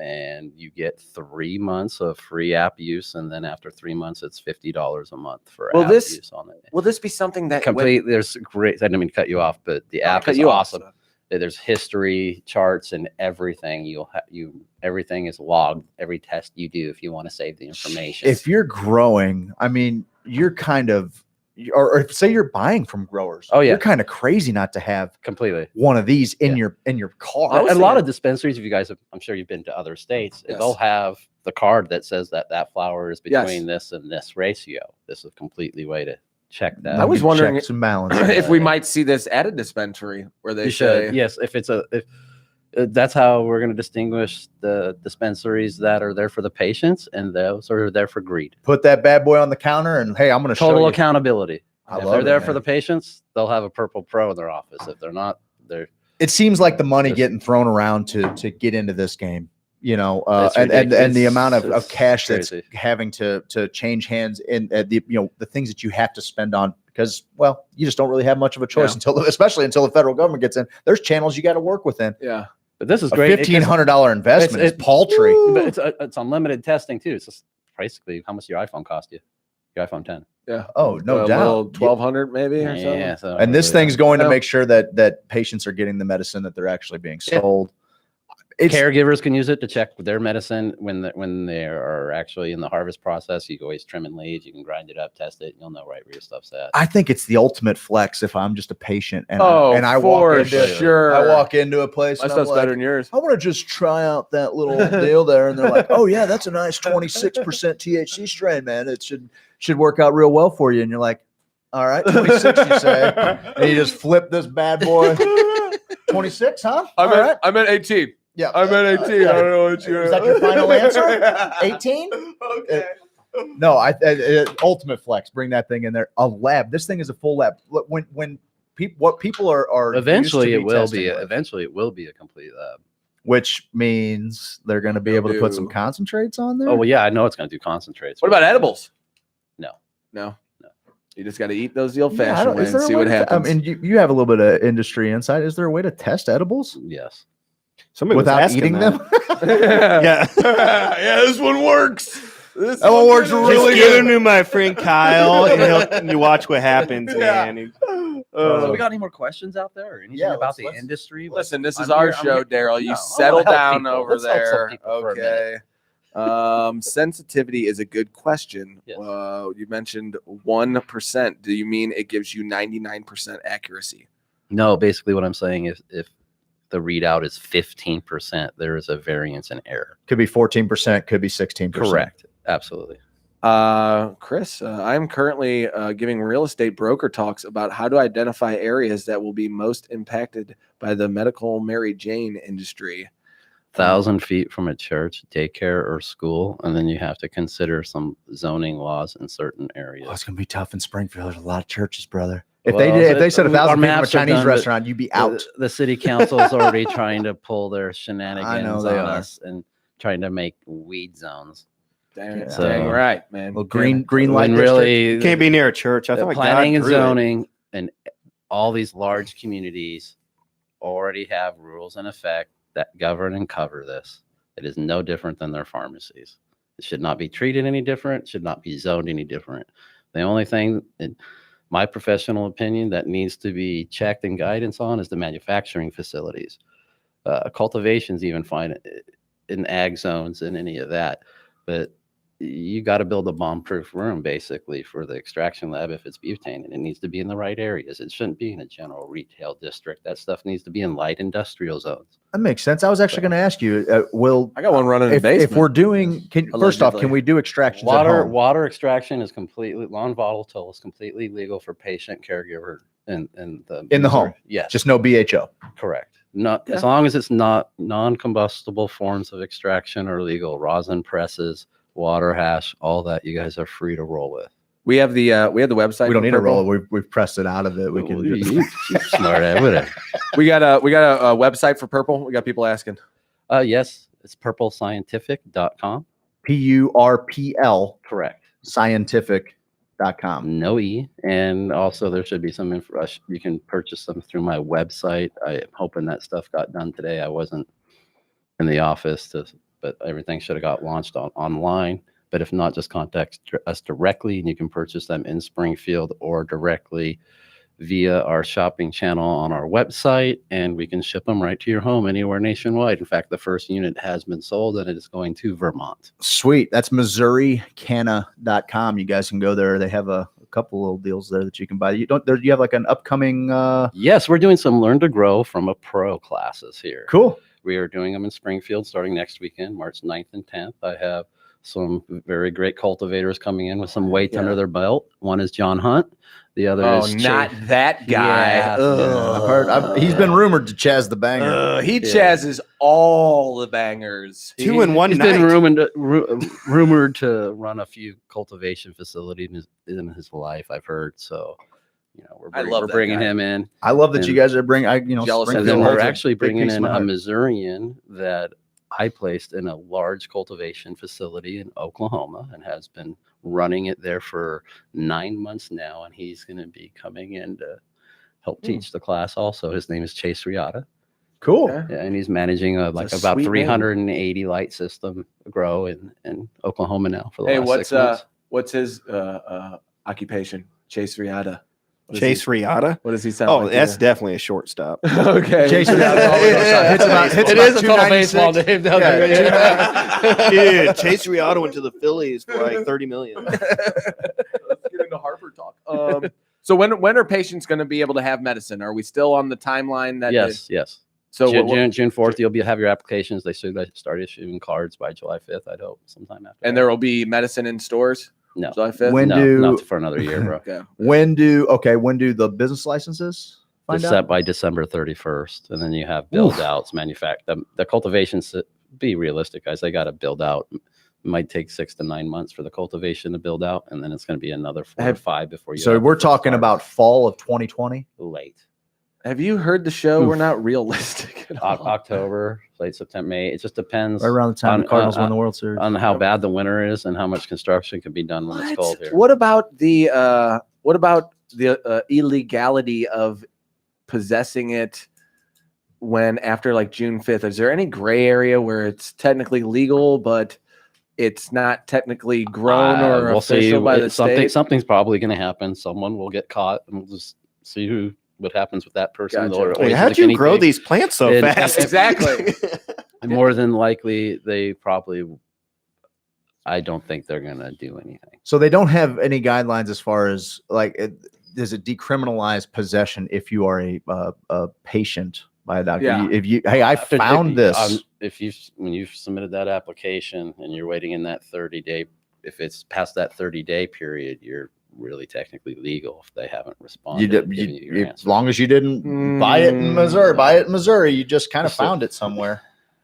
and you get 3 months of free app use, and then after 3 months, it's $50 a month for app use on it. Will this be something that There's great. I didn't mean to cut you off, but the app is awesome. There's history charts and everything. Everything is logged. Every test you do, if you want to save the information. if you're growing, I mean, you're kind of, or if say you're buying from growers. Oh yeah, you're kind of crazy not to have completely one of these in your car. A lot of dispensaries, if you guys have, I'm sure you've been to other states, they'll have the card that says that flower is between this and this ratio. This is a completely way to check that. I was wondering some balance if we might see this at a dispensary where they say, yes, if that's how we're going to distinguish the dispensaries that are there for the patients and those are there for greed. Put that bad boy on the counter and hey, I'm going to show you. Total accountability. I If love they're it, there man. for the patients, they'll have a purple pro in their office. If they're not, they're. It seems like the money getting thrown around to get into this game, you know, That's and the amount of ridiculous. cash It's that's having to change hands in the things that you have to spend on because, well, you just don't really have much of a choice especially until the federal government gets in. There's channels you got to work within. Yeah. But this is A great. $1,500 investment is paltry. But it's unlimited testing too. It's just basically how much your iPhone cost you. Your iPhone 10. Yeah. Oh, no a doubt. little 1,200 maybe or something. Yeah. So And this thing's going to make sure that patients are getting the medicine that they're actually being sold. Caregivers can use it to check their medicine when they are actually in the harvest process. You can always trim and leaves. You can grind it up, test it. You'll know right where your stuff's at. I think it's the ultimate flex if I'm just a patient and I for walk into sure. I walk into a place. My and I'm stuff's like, better than yours. I want to just try out that little deal there, and they're like, "Oh yeah, that's a nice 26% THC strain, man. It should work out real well for you." And you're like, "All right, 26, you say?" And you just flip this bad boy. 26, huh? I'm at 18. Yeah, I'm at 18. I don't know what you're. Is that your final answer? 18? Okay. No, ultimate flex. Bring that thing in there. A lab. This thing is a full lab. When people are Eventually used it to will testing be. with, Eventually it will be a complete lab. which means they're going to be able to put some concentrates on there. Oh well, yeah, I know it's going to do concentrates. What about edibles? No. You just got to eat those the old Yeah, I fashioned don't- way is there and a see way what to- happens. I mean, you have a little bit of industry insight. Is there a way to test edibles? Yes. Somebody was without asking eating that. them? Yeah. Yeah, this one works. This That one works Just really give good. him to my friend Kyle, and you watch what happens, man. So we got any more questions out there or anything about the industry? Listen, this is I'm our here- show, I'm- Daryl. You No, I settle wanna help down people. over Let's help some there. people for a Okay. Sensitivity is a good question. You mentioned 1%. Do you mean it gives you 99% accuracy? No, basically what I'm saying is if the readout is 15%, there is a variance in error. Could be 14%, could be 16%. Correct. Absolutely. Chris, I'm currently giving real estate broker talks about how to identify areas that will be most impacted by the medical Mary Jane industry. 1,000 feet from a church, daycare, or school, and then you have to consider some zoning laws in certain areas. Oh, it's going to be tough in Springfield. There's a lot of churches, brother. If Well, they said 1,000 our feet from a maps are Chinese done, but restaurant, you'd be out. The city council is already trying to pull their shenanigans they on are. us and trying to make weed zones. Dang, So- dang right, man. Well, green light When district. really Can't be near a church. I the thought planning God and grew it. zoning and all these large communities already have rules in effect that govern and cover this. It is no different than their pharmacies. It should not be treated any different, should not be zoned any different. The only thing, in my professional opinion, that needs to be checked and guidance on is the manufacturing facilities. Cultivations even fine in ag zones and any of that. But you got to build a bomb-proof room basically for the extraction lab if it's butane, and it needs to be in the right areas. It shouldn't be in a general retail district. That stuff needs to be in light industrial zones. That makes sense. I was actually going to ask you, Will. I got one running in the If basement. we're doing, first off, Allegedly. can we do extractions at home? Water extraction is completely non-volatile. Is completely legal for patient, caregiver, and the In the user. home? Yes, Just no BHO. correct. Not as long as it's not non-combustible forms of extraction are legal. Rosin presses, water hash, all that you guys are free to roll with. We have the website. We don't for need a Purple. roller. We've pressed it out of it. We can. You smart at whatever. We got a website for Purple. We got people asking. Yes, it's purplescientific.com. PURPL. Correct. Scientific.com. No E. And also there should be some info. You can purchase them through my website. I am hoping that stuff got done today. I wasn't in the office, but everything should have got launched online. But if not, just contact us directly, and you can purchase them in Springfield or directly via our shopping channel on our website, and we can ship them right to your home anywhere nationwide. In fact, the first unit has been sold, and it is going to Vermont. Sweet. That's MissouriCanna.com. You guys can go there. They have a couple little deals there that you can buy. You have like an upcoming Yes, we're doing some Learn to Grow from a Pro classes here. Cool. We are doing them in Springfield starting next weekend, March 9th and 10th. I have some very great cultivators coming in with some weight under their belt. One is John Hunt. The other is not that guy. Yeah. I've heard. He's been rumored to Chaz the Banger. He chazzes all the bangers. 2 in 1 He's night. been rumored to run a few cultivation facilities in his life, I've heard. So, we're bringing him in. I love that you guys are bringing. Jealous. And then we're actually bringing in a Missourian that I placed in a large cultivation facility in Oklahoma and has been running it there for 9 months now. And he's going to be coming in to help teach the class also. His name is Chase Riata. Cool. Yeah, and he's managing about 380 light system grow in Oklahoma now for the last 6 months. What's his occupation? Chase Riata. Chase Riata? What does he sound like? That's definitely a shortstop. Okay. Chase Riata. It is a total baseball name down there. Dude, Chase Riata went to the Phillies for like $30 million. Let's get into Harvard talk. So when are patients going to be able to have medicine? Are we still on the timeline that? Yes. So June 4th, you'll have your applications. They should start issuing cards by July 5th. I'd hope sometime after. And there will be medicine in stores. No. July 5th? Not for another year, bro. Okay. When do the business licenses set by December 31st, and then you have build outs, the cultivations. Be realistic, guys. They got to build out. It might take 6 to 9 months for the cultivation to build out, and then it's going to be another 4 or 5 before you. So we're talking about fall of 2020. Late. Have you heard the show? We're not realistic at all. October, late September, May. It just depends. Right around the time the Cardinals win the World Series. On how bad the winter is and how much construction can be done when it's cold here. What about the illegality of possessing it when after like June 5th? Is there any gray area where it's technically legal, but it's not technically grown or official by the state? Something's probably going to happen. Someone will get caught, and we'll just see what happens with that person. Gotcha. How'd you grow these plants so fast? Exactly. More than likely, I don't think they're going to do anything. So they don't have any guidelines as far as does it decriminalize possession if you are a patient by a doctor? Yeah. I found this. When you've submitted that application and you're waiting in that 30-day, if it's past that 30-day period, you're really technically legal if they haven't responded. As long as you didn't buy it in Missouri, you just kind of found it somewhere.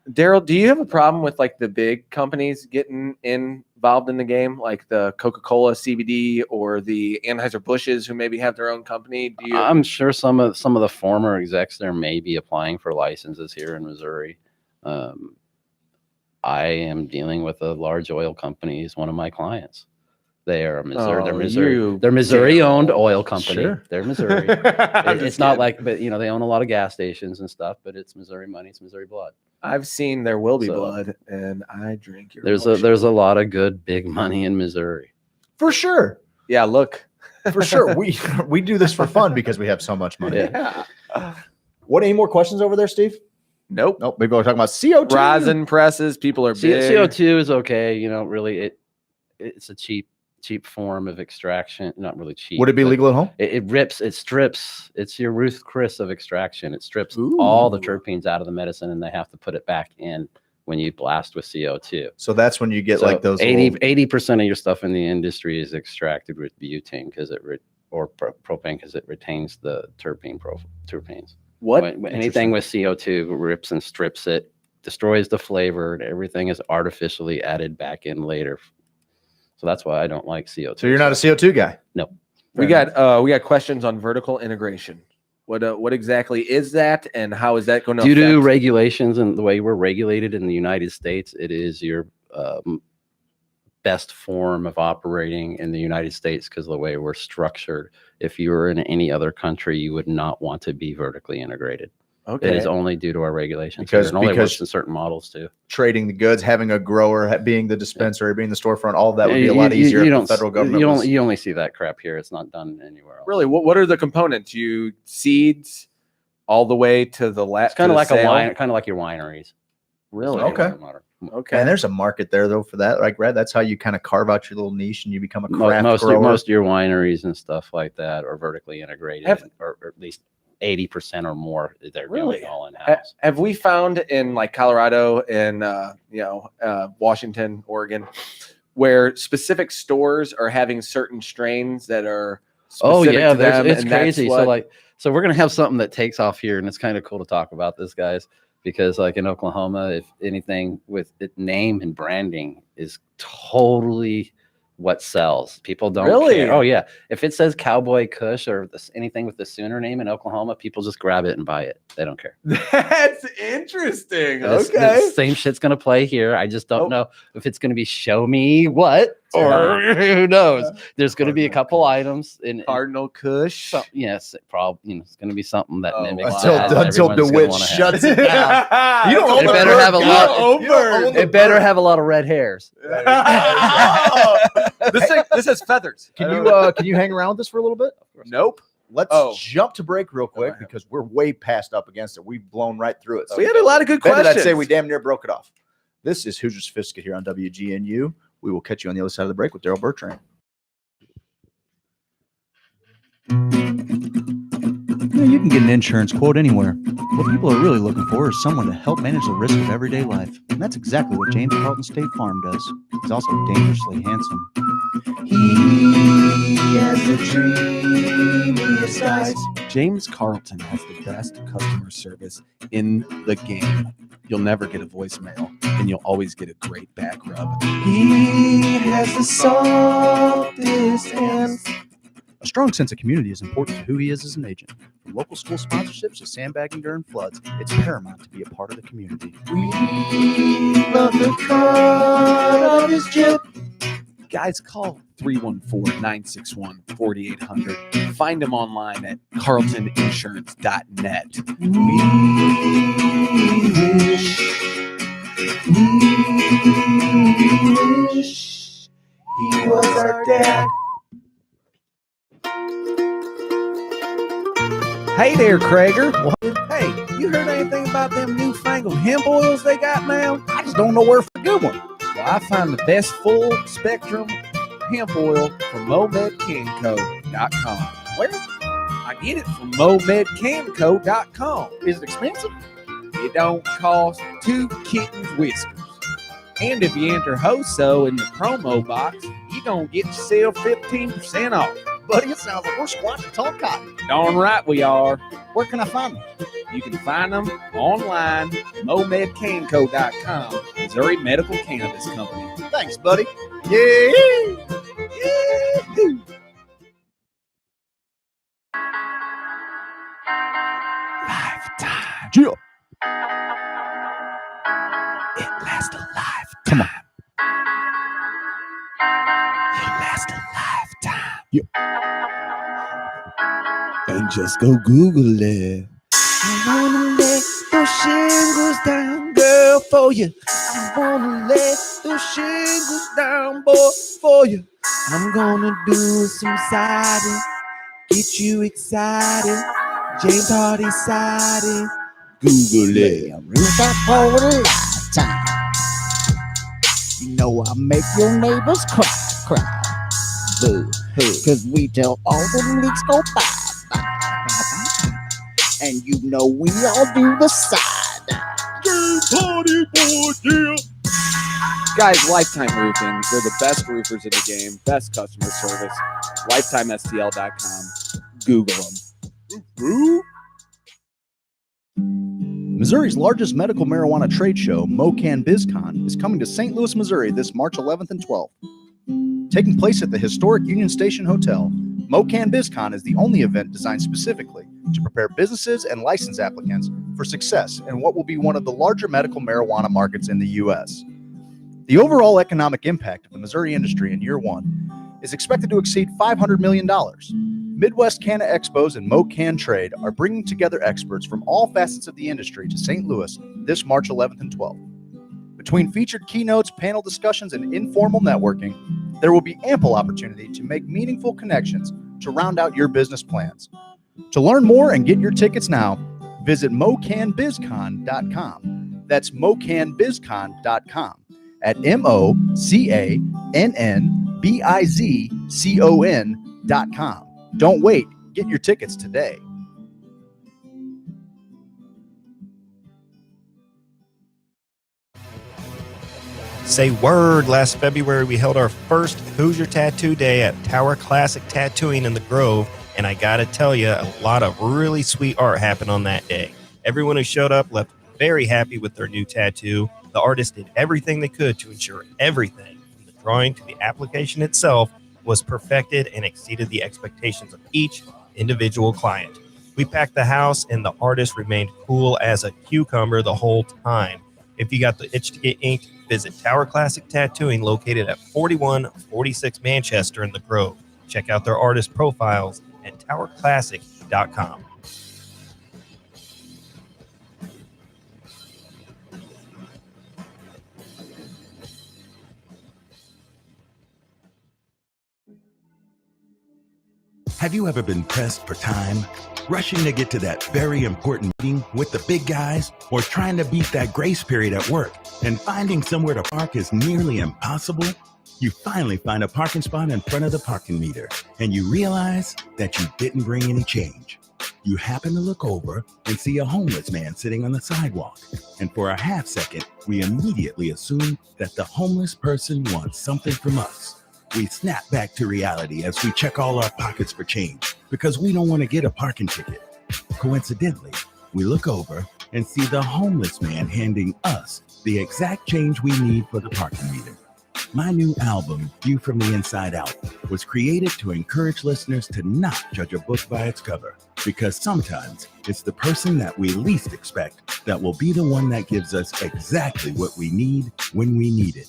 Daryl, do you have a problem with like the big companies getting involved in the game, like the Coca-Cola CBD or the Anheuser-Busch's who maybe have their own company? I'm sure some of the former execs there may be applying for licenses here in Missouri. I am dealing with a large oil company. He's one of my clients. They are Missouri. They're Missouri-owned oil company. Sure. They're Missouri. It's not like, but they own a lot of gas stations and stuff. But it's Missouri money. It's Missouri blood. I've seen There Will Be Blood, and I drink your. There's a lot of good big money in Missouri. For sure. Yeah. Look. For sure. We do this for fun because we have so much money. Yeah. What? Any more questions over there, Steve? Nope. Maybe we're talking about CO2. Rosin presses. People are big. CO2 is okay. Really, it's a cheap form of extraction. Not really cheap. Would it be legal at home? It strips. It's your Ruth Chris of extraction. It strips all the terpenes out of the medicine, and they have to put it back in when you blast with CO2. So that's when you get like those 80% of your stuff in the industry is extracted with butane or propane because it retains the terpenes. What? Anything with CO2 rips and strips it, destroys the flavor, and everything is artificially added back in later. So that's why I don't like CO2. So you're not a CO2 guy? No. We got questions on vertical integration. What exactly is that, and how is that going to Due affect? to regulations and the way we're regulated in the United States, it is your best form of operating in the United States because of the way we're structured. If you were in any other country, you would not want to be vertically integrated. Okay. It is only due to our regulations. Because it only works in certain models too. Trading the goods, having a grower, being the dispensary, being the storefront, all of that would be a lot easier if the federal government you only see that crap here. It's not done anywhere else. Really, what are the components? You seeds all the way to the last. It's kind of like a wine, kind of like your wineries. Really? Okay. Okay. And there's a market there though for that. Like, Brad, that's how you kind of carve out your little niche and you become a craft grower. Most of your wineries and stuff like that are vertically integrated, or at least 80% or more. They're doing all in house. Have we found in like Colorado and Washington, Oregon, where specific stores are having certain strains that are specific to them, it's and crazy. that's So we're gonna have something that takes off here, and it's kind of cool to talk about this, guys, because like in Oklahoma, if anything with it, name and branding is totally what sells. People don't care. Oh yeah, if it says Cowboy Kush or anything with the Sooner name in Oklahoma, people just grab it and buy it. They don't care. That's interesting. The same shit's gonna play here. I just don't know if it's gonna be show me what or who knows. There's gonna be a couple items in Cardinal Kush. Yes, probably. It's gonna be something that mimics until DeWitt shuts it down. You don't. It better have a lot. It better have a lot of red hairs. This has feathers. Can you hang around with us for a little bit? Nope. Let's jump to break real quick because we're way past up against it. We've blown right through it. So we had a lot of good questions. I'd say we damn near broke it off. This is Hoosier Sophisticate here on WGNU. We will catch you on the other side of the break with Daryl Bertrand. You can get an insurance quote anywhere. What people are really looking for is someone to help manage the risk of everyday life. And that's exactly what James Carlton State Farm does. He's also dangerously handsome. He has a dream in his eyes. James Carlton has the best customer service in the game. You'll never get a voicemail, and you'll always get a great back rub. He has the softest hands. A strong sense of community is important to who he is as an agent. From local school sponsorships to sandbagging during floods, it's paramount to be a part of the community. We love the cut of his jib. Guys, call 314-961-4800. Find him online at carltoninsurance.net. We wish he was our dad. Hey there, Krager. Hey, you heard anything about them newfangled hemp oils they got now? I just don't know where for a good one. Well, I find the best full spectrum hemp oil from MoMedCanco.com. Where? I get it from MoMedCanco.com. Is it expensive? It don't cost 2 kittens whiskers. And if you enter HOSO in the promo box, you're going to get yourself 15% off. Buddy, it sounds like we're squatting tall cotton. Darn right we are. Where can I find them? You can find them online, MoMedCanco.com, Missouri Medical Cannabis Company. Thanks, buddy. Yeah. Lifetime. Yeah. It lasts a lifetime. Come on. You'll last a lifetime. Yeah. And just go Google it. I wanna let those shingles down, girl, for you. I wanna let those shingles down, boy, for you. I'm gonna do some siding, get you excited. James Hardy siding. Google it. Roof that for a lifetime. You know I make your neighbors cry. Boo. Cause we tell all the leaks go bye. And you know we all do the side. James Hardy, boy, yeah. Guys, Lifetime Roofing. They're the best roofers in the game. Best customer service. LifetimeSTL.com. Google them. Missouri's largest medical marijuana trade show, MoCan BizCon, is coming to St. Louis, Missouri this March 11th and 12th. Taking place at the historic Union Station Hotel, MoCan BizCon is the only event designed specifically to prepare businesses and license applicants for success in what will be one of the larger medical marijuana markets in the U.S. The overall economic impact of the Missouri industry in year one is expected to exceed $500 million. Midwest Canna Expos and MoCan Trade are bringing together experts from all facets of the industry to St. Louis this March 11th and 12th. Between featured keynotes, panel discussions, and informal networking, there will be ample opportunity to make meaningful connections to round out your business plans. To learn more and get your tickets now, visit mocanbizcon.com. That's mocanbizcon.com at MoCannBizcon.com. Don't wait. Get your tickets today. Say word. Last February, we held our first Hoosier Tattoo Day at Tower Classic Tattooing in the Grove, and I gotta tell you, a lot of really sweet art happened on that day. Everyone who showed up left very happy with their new tattoo. The artists did everything they could to ensure everything, from the drawing to the application itself, was perfected and exceeded the expectations of each individual client. We packed the house, and the artist remained cool as a cucumber the whole time. If you got the itch to get inked, visit Tower Classic Tattooing, located at 4146 Manchester in the Grove. Check out their artist profiles at towerclassic.com. Have you ever been pressed for time? Rushing to get to that very important meeting with the big guys, or trying to beat that grace period at work and finding somewhere to park is nearly impossible? You finally find a parking spot in front of the parking meter, and you realize that you didn't bring any change. You happen to look over and see a homeless man sitting on the sidewalk, and for a half second, we immediately assume that the homeless person wants something from us. We snap back to reality as we check all our pockets for change because we don't want to get a parking ticket. Coincidentally, we look over and see the homeless man handing us the exact change we need for the parking meter. My new album, View from the Inside Out, was created to encourage listeners to not judge a book by its cover, because sometimes it's the person that we least expect that will be the one that gives us exactly what we need when we need it.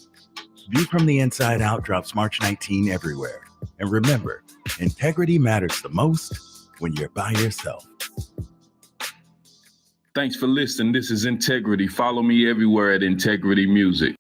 View from the Inside Out drops March 19 everywhere. And remember, integrity matters the most when you're by yourself. Thanks for listening. This is Integrity. Follow me everywhere at Integrity Music.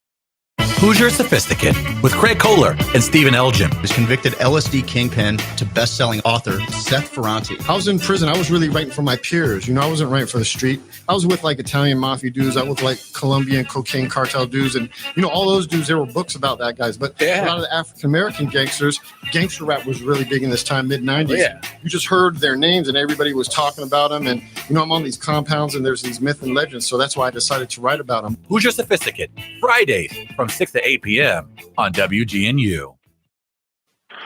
Hoosier Sophisticate with Craig Kohler and Stephen Elgin. Was convicted LSD kingpin to best-selling author Seth Ferranti. I was in prison. I was really writing for my peers. I wasn't writing for the street. I was with like Italian mafia dudes. I was with like Colombian cocaine cartel dudes. And, all those dudes, there were books about that, guys. But a lot of the African-American gangsters, gangster rap was really big in this time, mid-90s. Yeah. You just heard their names and everybody was talking about them. And, I'm on these compounds and there's these myths and legends. So that's why I decided to write about them. Hoosier Sophisticate, Fridays from 6 to 8 p.m. on WGNU.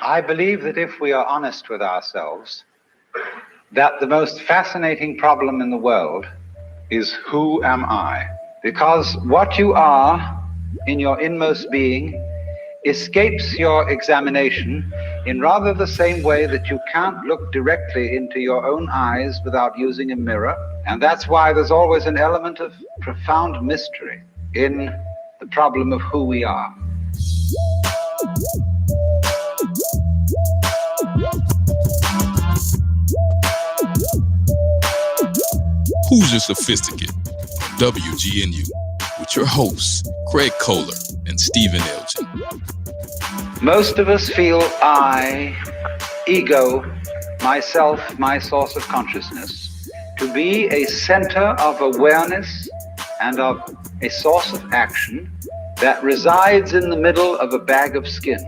I believe that if we are honest with ourselves, that the most fascinating problem in the world is who am I? Because what you are in your inmost being escapes your examination in rather the same way that you can't look directly into your own eyes without using a mirror. And that's why there's always an element of profound mystery in the problem of who we are. Hoosier Sophisticate, WGNU, with your hosts, Craig Kohler and Stephen Elgin. Most of us feel I, ego, myself, my source of consciousness, to be a center of awareness and of a source of action that resides in the middle of a bag of skin.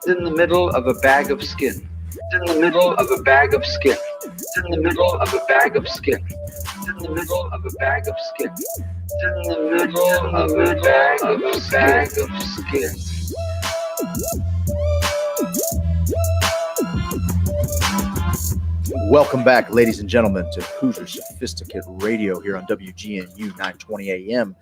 In the middle of a bag of skin. In the middle of a bag of skin. In the middle of a bag of skin. In the middle of a bag of skin. In the middle of a bag of skin. Welcome back, ladies and gentlemen, to Hoosier Sophisticate Radio here on WGNU 920 AM.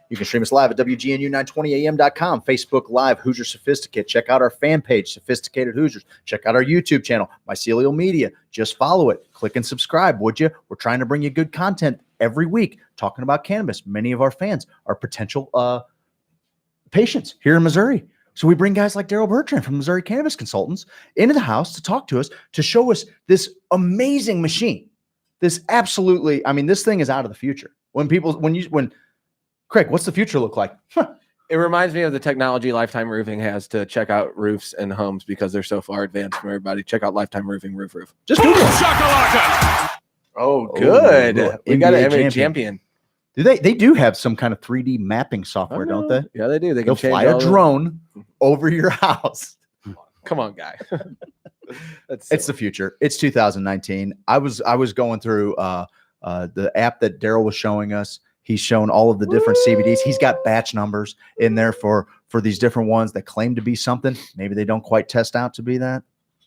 You can stream us live at WGNU920am.com, Facebook Live, Hoosier Sophisticate. Check out our fan page, Sophisticated Hoosiers. Check out our YouTube channel, Mycelial Media. Just follow it. Click and subscribe, would you? We're trying to bring you good content every week talking about cannabis. Many of our fans are potential patients here in Missouri. So we bring guys like Daryl Bertrand from Missouri Cannabis Consultants into the house to talk to us, to show us this amazing machine. This absolutely, I mean, this thing is out of the future. When Craig, what's the future look like? It reminds me of the technology Lifetime Roofing has to check out roofs and homes because they're so far advanced from everybody. Check out Lifetime Roofing, roof. Just Google it. Oh, good. We got an NBA champion. Do they do have some kind of 3D mapping software, don't they? Yeah, they do. They can fly a drone over your house. Come on, guy. It's the future. It's 2019. I was going through the app that Daryl was showing us. He's shown all of the different CBDs. He's got batch numbers in there for these different ones that claim to be something. Maybe they don't quite test out to be that.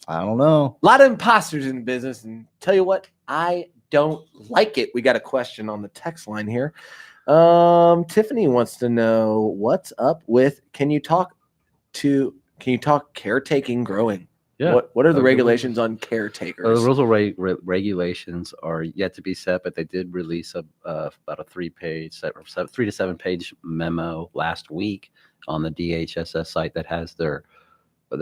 I don't know. A lot of imposters in the business. And tell you what, I don't like it. We got a question on the text line here. Tiffany wants to know what's up with, can you talk caretaking growing? Yeah. What are the regulations on caretakers? The rules of regulations are yet to be set, but they did release about a 3 to 7 page memo last week on the DHSS site that has their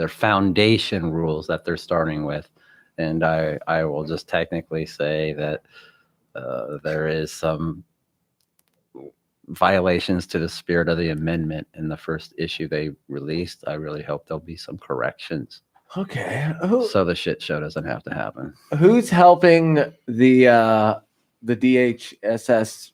foundation rules that they're starting with. And I will just technically say that there is some violations to the spirit of the amendment in the first issue they released. I really hope there'll be some corrections. Okay. So the shit show doesn't have to happen. Who's helping the DHSS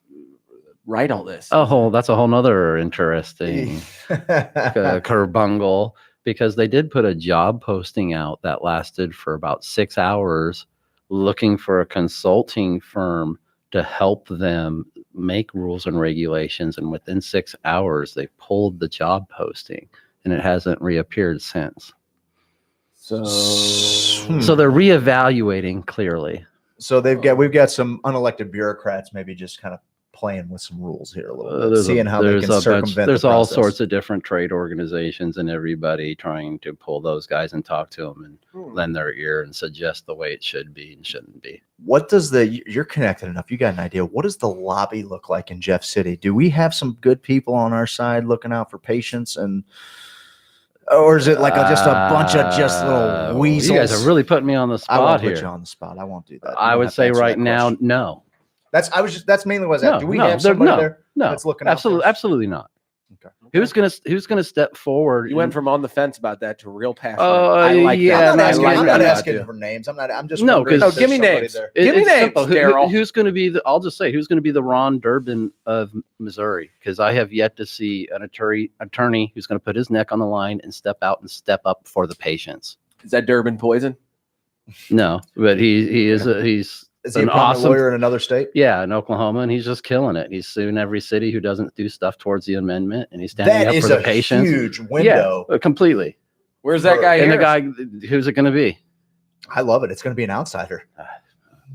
write all this? That's a whole nother interesting kerbungle, because they did put a job posting out that lasted for about 6 hours looking for a consulting firm to help them make rules and regulations. And within 6 hours, they pulled the job posting and it hasn't reappeared since. So they're reevaluating clearly. So we've got some unelected bureaucrats maybe just kind of playing with some rules here a little bit, seeing how they can circumvent. There's all sorts of different trade organizations and everybody trying to pull those guys and talk to them and lend their ear and suggest the way it should be and shouldn't be. What does you're connected enough, you got an idea, what does the lobby look like in Jeff City? Do we have some good people on our side looking out for patients, or is it like just a bunch of just little weasels? You guys are really putting me on the spot. I won't here. put you on the spot. I won't do that. I would say right now, no. That's mainly what I was at. Do we have somebody there that's looking out? Absolutely not. Okay. Who's gonna step forward? You went from on the fence about that to real passionate. I like that. I'm not asking for names. I'm just give me names. Give me names, Daryl. Who's going to be I'll just say who's going to be the Ron Durbin of Missouri? Because I have yet to see an attorney who's going to put his neck on the line and step up for the patients. Is that Durbin poison? No, but he's Is he an awesome lawyer in another state? Yeah, in Oklahoma, and he's just killing it. He's suing every city who doesn't do stuff towards the amendment, and he's standing up for the patients. That is a huge window. Yeah, completely. Where's that guy? And the guy, who's it going to be? I love it. It's going to be an outsider.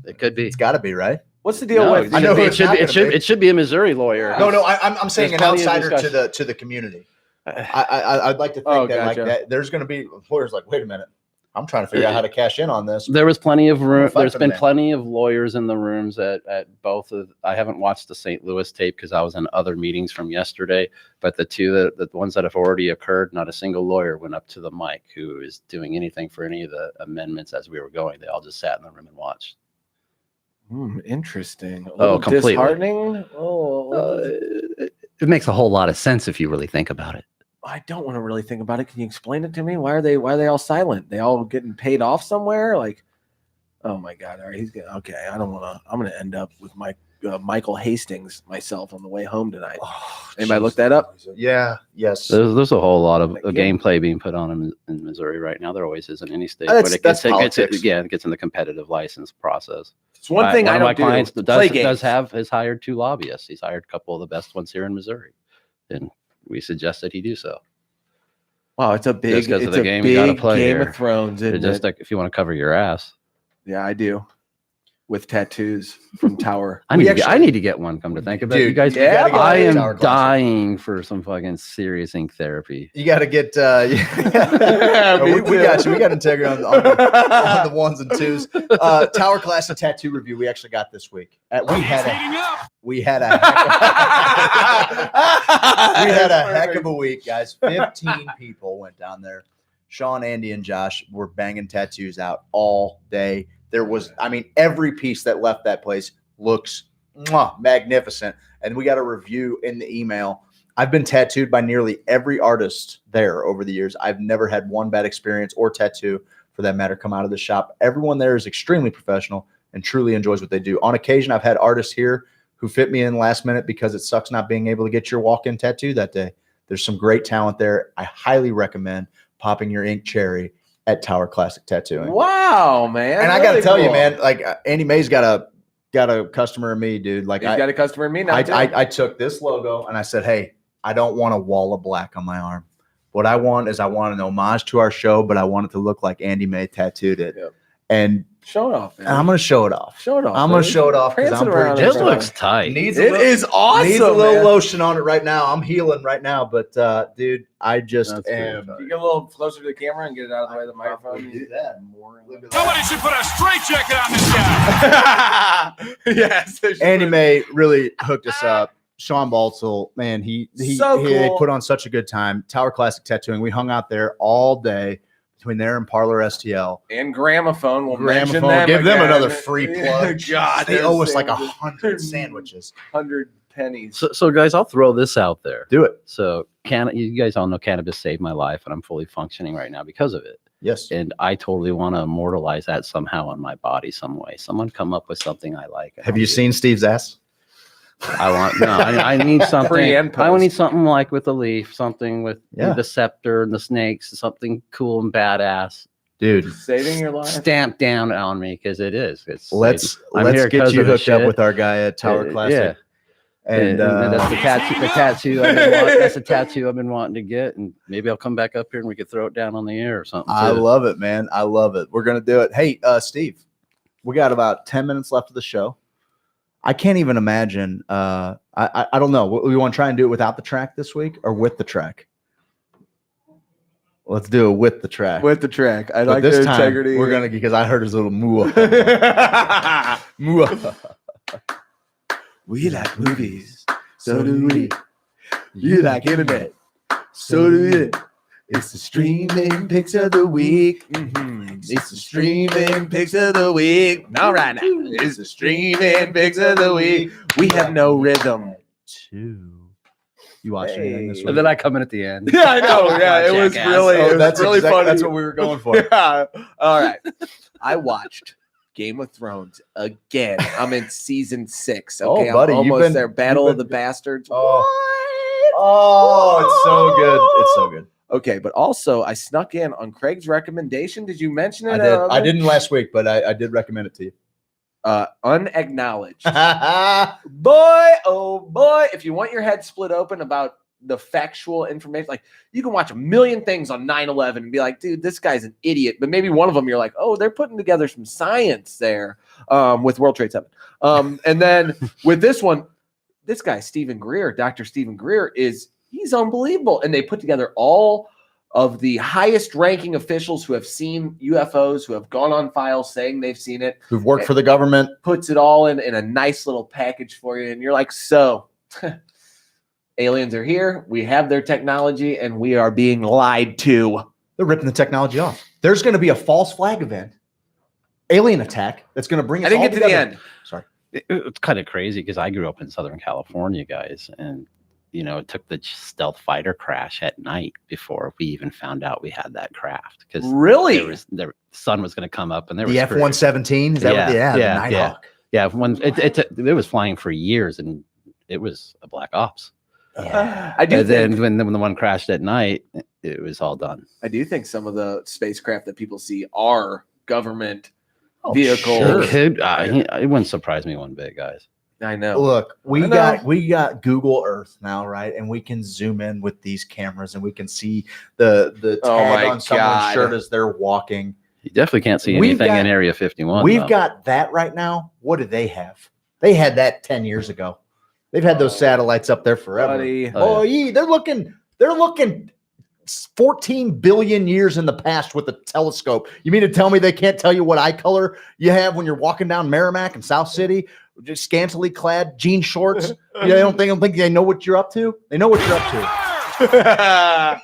It could be. It's got to be, right? What's the deal with? I know it should be a Missouri lawyer. No. I'm saying an outsider to the community. I'd like to think that there's going to be lawyers like, wait a minute. I'm trying to figure out how to cash in on this. There was plenty of room. There's been plenty of lawyers in the rooms at both of. I haven't watched the St. Louis tape because I was in other meetings from yesterday. But the ones that have already occurred, not a single lawyer went up to the mic who is doing anything for any of the amendments as we were going. They all just sat in the room and watched. Interesting. Completely disheartening. It makes a whole lot of sense if you really think about it. I don't want to really think about it. Can you explain it to me? Why are they all silent? They all getting paid off somewhere? Like, oh my God! All right, okay. I don't want to. I'm going to end up with Michael Hastings myself on the way home tonight. Anybody look that up? Yeah. Yes. There's a whole lot of gameplay being put on in Missouri right now. There always is in any state. But it gets in the competitive license process. It's one thing one I of my don't clients do. has hired 2 lobbyists. He's hired a couple of the best ones here in Missouri, and we suggested he do so. Wow, it's a big game you gotta play Game here. of Thrones. Just like if you want to cover your ass. Yeah, I do. with tattoos from Tower. I need to get one. Come to think of it, you guys. Yeah, I am dying for some fucking serious ink therapy. You got to get. We got you. We got integrity on the ones and twos. Tower Classic tattoo review. We actually got this week. We had a heck of a week, guys. 15 people went down there. Sean, Andy, and Josh were banging tattoos out all day. There was, every piece that left that place looks magnificent. And we got a review in the email. I've been tattooed by nearly every artist there over the years. I've never had one bad experience or tattoo, for that matter, come out of the shop. Everyone there is extremely professional and truly enjoys what they do. On occasion, I've had artists here who fit me in last minute because it sucks not being able to get your walk-in tattoo that day. There's some great talent there. I highly recommend popping your ink cherry at Tower Classic Tattooing. Wow, man! And I got to tell you, man, like Andy May's got a customer in me, dude. Like He's got a customer in me now. I took this logo and I said, hey, I don't want a wall of black on my arm. What I want is an homage to our show, but I want it to look like Andy May tattooed it. Yep. And show it off, man. I'm going to show it off. I'm going to show it off. It looks tight. It is awesome. Needs a little lotion on it right now. I'm healing right now, but dude, I just am. You get a little closer to the camera and get it out of the way of the microphone. Do that. Somebody should put a straight jacket on this guy. Yes. Andy May really hooked us up. Sean Baltzel, man, he put on such a good time. Tower Classic Tattooing. We hung out there all day between there and Parlor STL. And Gramophone. We'll mention them. Give them again. another free plug. God, they owe us like 100 sandwiches. 100 pennies. So guys, I'll throw this out there. Do it. So you guys all know cannabis saved my life, and I'm fully functioning right now because of it. Yes. And I totally want to immortalize that somehow on my body some way. Someone come up with something I like. Have you seen Steve's ass? I need something. Pre and post. I need something like with a leaf, something with the scepter and the snakes, something cool and badass. Dude, saving your life. Stamped down on me because it is. Let's get you hooked up with our guy at Tower Classic. Yeah. And that's the tattoo. That's the tattoo I've been wanting to get, and maybe I'll come back up here and we could throw it down on the air or something. I love it, man. I love it. We're gonna do it. Hey, Steve, we got about 10 minutes left of the show. I can't even imagine. I don't know. We want to try and do it without the track this week or with the track? Let's do it with the track. With the track. I but like this the time integrity. We're gonna, because I heard his little moo. We like movies, so do we. You like internet, so do we. It's the streaming picks of the week. It's the streaming picks of the week. All right now, it's the streaming picks of the week. We have no rhythm. You watched anything this week? And then I come in at the end. Yeah, I know. Yeah, it was really, funny. That's what we were going for. Yeah. All right. I watched Game of Thrones again. I'm in season 6. Okay, buddy, I'm almost there. Battle of the Bastards. Oh, it's so good. It's so good. Okay, but also I snuck in on Craig's recommendation. Did you mention it? I didn't last week, but I did recommend it to you. Unacknowledged. Boy, oh boy. If you want your head split open about the factual information, like you can watch a million things on 9/11 and be like, dude, this guy's an idiot. But maybe one of them you're like, oh, they're putting together some science there with World Trade 7. And then with this one, this guy, Stephen Greer, Dr. Stephen Greer, he's unbelievable. And they put together all of the highest ranking officials who have seen UFOs, who have gone on file saying they've seen it. Who've worked for the government. Puts it all in a nice little package for you. And you're like, so aliens are here. We have their technology and we are being lied to. They're ripping the technology off. There's going to be a false flag event, alien attack that's going to bring us all together. I didn't get to the end. Sorry. It's kind of crazy because I grew up in Southern California, guys. And it took the stealth fighter crash at night before we even found out we had that craft. Because really, the sun was going to come up, and there the was F-117. Is that the Nighthawk? Yeah. When it was flying for years, and it was a black ops. Yeah. Then when the one crashed at night, it was all done. I do think some of the spacecraft that people see are government vehicles. Sure. It wouldn't surprise me one bit, guys. I know. Look, we got Google Earth now, right? And we can zoom in with these cameras, and we can see the tag on someone's shirt as they're walking. You definitely can't see We've anything got- in Area 51. We've though. got that right now. What do they have? They had that 10 years ago. They've had those satellites up there forever. Buddy. Oh, yeah. They're looking 14 billion years in the past with a telescope. You mean to tell me they can't tell you what eye color you have when you're walking down Merrimack and South City, just scantily clad jean shorts? I don't think they know what you're up to. They know what you're up to.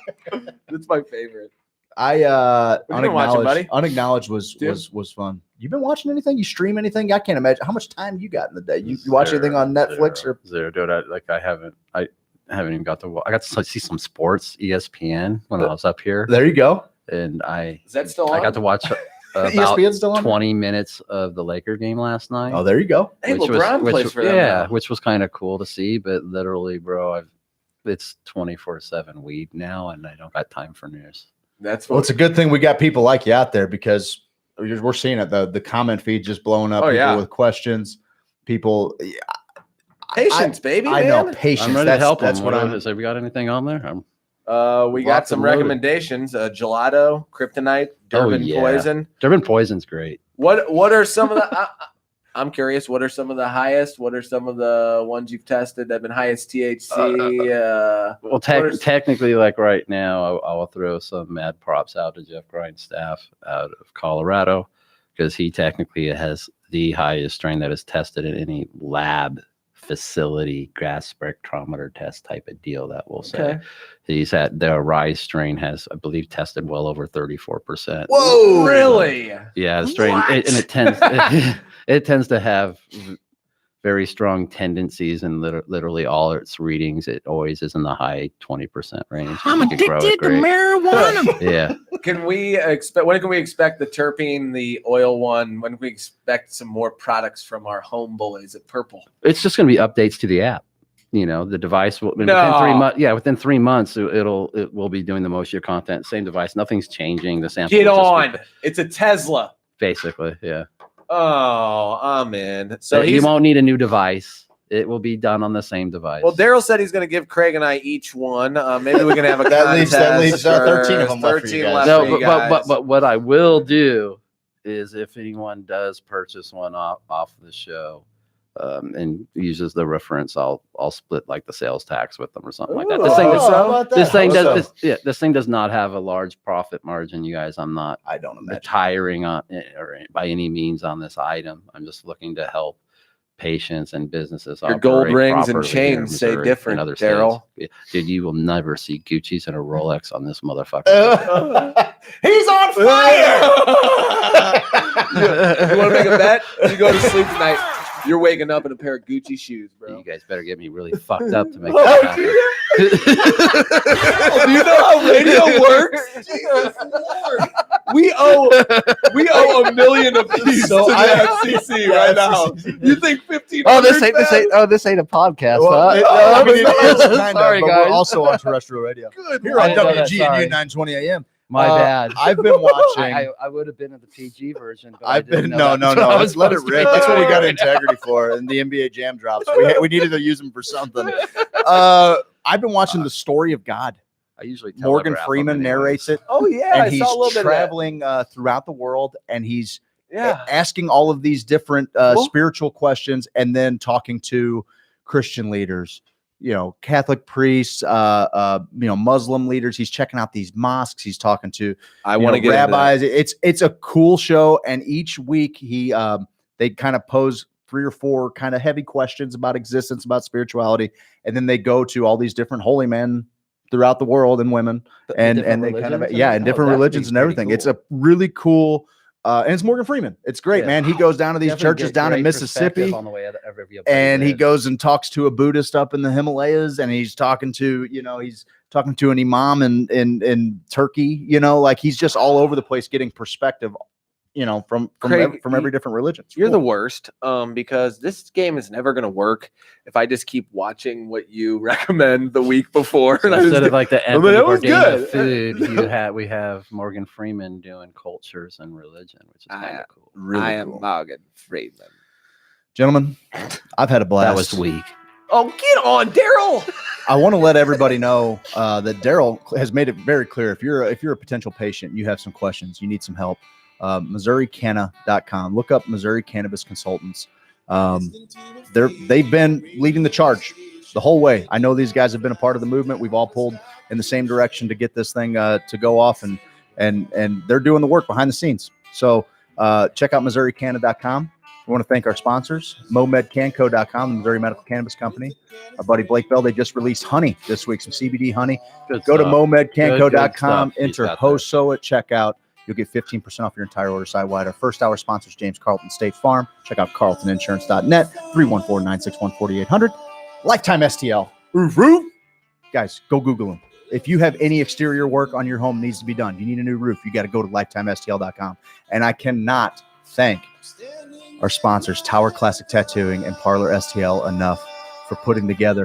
That's my favorite. I What you been watching, buddy? Unacknowledged was fun. You been watching anything? You stream anything? I can't imagine how much time you got in the day. You watch anything on Netflix or Zero, dude. I haven't even got to. I got to see some sports, ESPN, when I was up here. There you go. And Is that still on? I got to watch about ESPN's still on? 20 minutes of the Laker game last night. Oh, there you go. Hey, LeBron plays for them yeah, now. which was kind of cool to see. But literally, bro, it's 24/7 weed now, and I don't got time for news. That's Well, it's a good thing we got people like you out there because we're seeing it. The comment feed just blowing up. Oh, people yeah. with questions. People. Patience, baby. I man. know patience. I'm ready to help That's them. what I'm. Have we got anything on there? We got Lots some of loaded. recommendations. Gelato, Kryptonite, Durban yeah. Poison. Durban Poison's great. What are some of the? I'm curious. What are some of the highest? What are some of the ones you've tested that have been highest THC? Well, technically, like right now, I will throw some mad props out to Jeff Grindstaff out of Colorado because he technically has the highest strain that is tested in any lab facility gas spectrometer test type of deal. That will say he's at the Rise strain has, I believe, tested well over 34%. Whoa, really? Yeah, the strain, and it tends it tends to have very strong tendencies, and literally all its readings, it always is in the high 20% range. I'm You can grow it addicted to great. marijuana. Yeah. Can we expect? When can we expect the terpene, the oil one? When can we expect some more products from our homeboys at Purple? It's just going to be updates to the app. You know, the device will within 3 months. Yeah, within 3 months, it will be doing the most of your content. Same device, nothing's changing. The sample. Get will just on! be- It's a Tesla. basically, yeah. Oh, I'm in. So So you won't need a new device. It will be done on the same device. Well, Daryl said he's going to give Craig and I each one. Maybe we can have a That leaves- contest. 13 of them left for you 13 guys. left No, for you but guys. what I will do is if anyone does purchase one off the show and uses the reference, I'll split like the sales tax with them or something like that. This thing, Ooh, how about that? this thing How does so? this thing does not have a large profit margin, you guys. I don't imagine. retiring on or by any means on this item. I'm just looking to help patients and businesses. Your gold operate rings and properly here in chains say Missouri and different, other states. Daryl. Yeah. Dude, you will never see Gucci's and a Rolex on this motherfucker. He's on fire. You want to make a bet? You go to sleep tonight. You're waking up in a pair of Gucci shoes, bro. You guys better get me really fucked up to make Oh, that happen. Do you know how radio works? Jesus Lord. We owe $1 million of these So to I- the FCC right now. You think 15? This ain't a podcast. Well, I mean, it is kind Sorry, of, but guys. we're also on terrestrial radio. Good. Here on I know that, WGNU sorry. 920 AM. My bad. I've been watching. I would have been in the PG version. But I've I didn't been know no. that's what I Let's was let it supposed to rip. be That's what we got doing. integrity for. And the NBA Jam drops. We needed to use them for something. I've been watching The Story of God. I usually Morgan telegraph Freeman them anyway. narrates it. Oh yeah, And I he's saw a little bit of that. traveling throughout the world, and he's Yeah. asking all of these different Cool. spiritual questions, and then talking to Christian leaders, Catholic priests, Muslim leaders. He's checking out these mosques. He's talking to I want to get rabbis. It's a cool show, and each week they kind of pose 3 or 4 kind of heavy questions about existence, about spirituality, and then they go to all these different holy men throughout the world and women, and they kind of in different religions and everything. It's a really cool. And it's Morgan Freeman. It's great, Yeah. man. He goes down to these Definitely churches get down in great Mississippi, perspective on the way of everybody and he lives. goes and talks to a Buddhist up in the Himalayas, and he's talking to an imam in Turkey. Like he's just all over the place, getting perspective, from Craig, every different religion. It's You're cool. the worst, because this game is never going to work if I just keep watching what you recommend the week before. So And I just instead get- of like the I mean, Anthony that was Bourdain of good. food, we have Morgan Freeman doing cultures and religion, which is kind of cool. Really I am cool. Morgan Freeman. Gentlemen, I've had a blast. That was weak. Oh, get on, Daryl. I want to let everybody know that Daryl has made it very clear. If you're a potential patient, you have some questions, you need some help, MissouriCanna.com. Look up Missouri Cannabis Consultants. They've been leading the charge the whole way. I know these guys have been a part of the movement. We've all pulled in the same direction to get this thing to go off, and they're doing the work behind the scenes. So check out MissouriCanna.com. We want to thank our sponsors, MoMedCanco.com, the Missouri Medical Cannabis Company. Our buddy Blake Bell, they just released honey this week, some CBD honey. Go to MoMedCanco.com, enter HOSO at checkout. You'll get 15% off your entire order site-wide. Our first hour sponsors, James Carlton State Farm. Check out carltoninsurance.net, 314-961-4800. Lifetime STL. Roof, roof. Guys, go Google them. If you have any exterior work on your home needs to be done, you need a new roof, you got to go to lifetimestl.com. And I cannot thank our sponsors, Tower Classic Tattooing and Parlor STL, enough for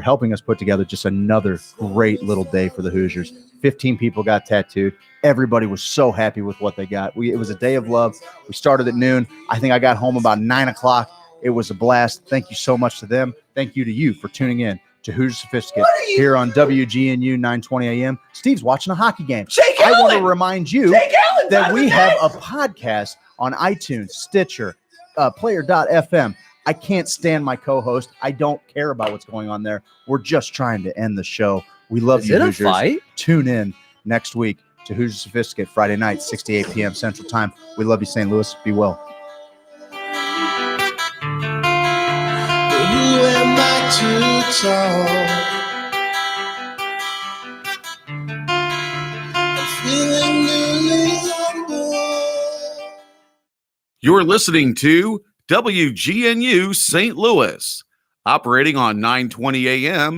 helping us put together just another great little day for the Hoosiers. 15 people got tattooed. Everybody was so happy with what they got. It was a day of love. We started at noon. I think I got home about 9 o'clock. It was a blast. Thank you so much to them. Thank you to you for tuning in to Hoosier Sophisticate here on WGNU 920 AM. Steve's watching a hockey game. I want to remind you that we have a podcast on iTunes, Stitcher, Player.fm. I can't stand my co-host. I don't care about what's going on there. We're just trying to end the show. We love you, Hoosiers. Fight? Tune in next week to Hoosier Sophisticate, Friday night, 6 to 8 p.m. Central Time. We love you, St. Louis. Be well. Who am I to talk? I'm feeling newly humble. You're listening to WGNU St. Louis, operating on 920 AM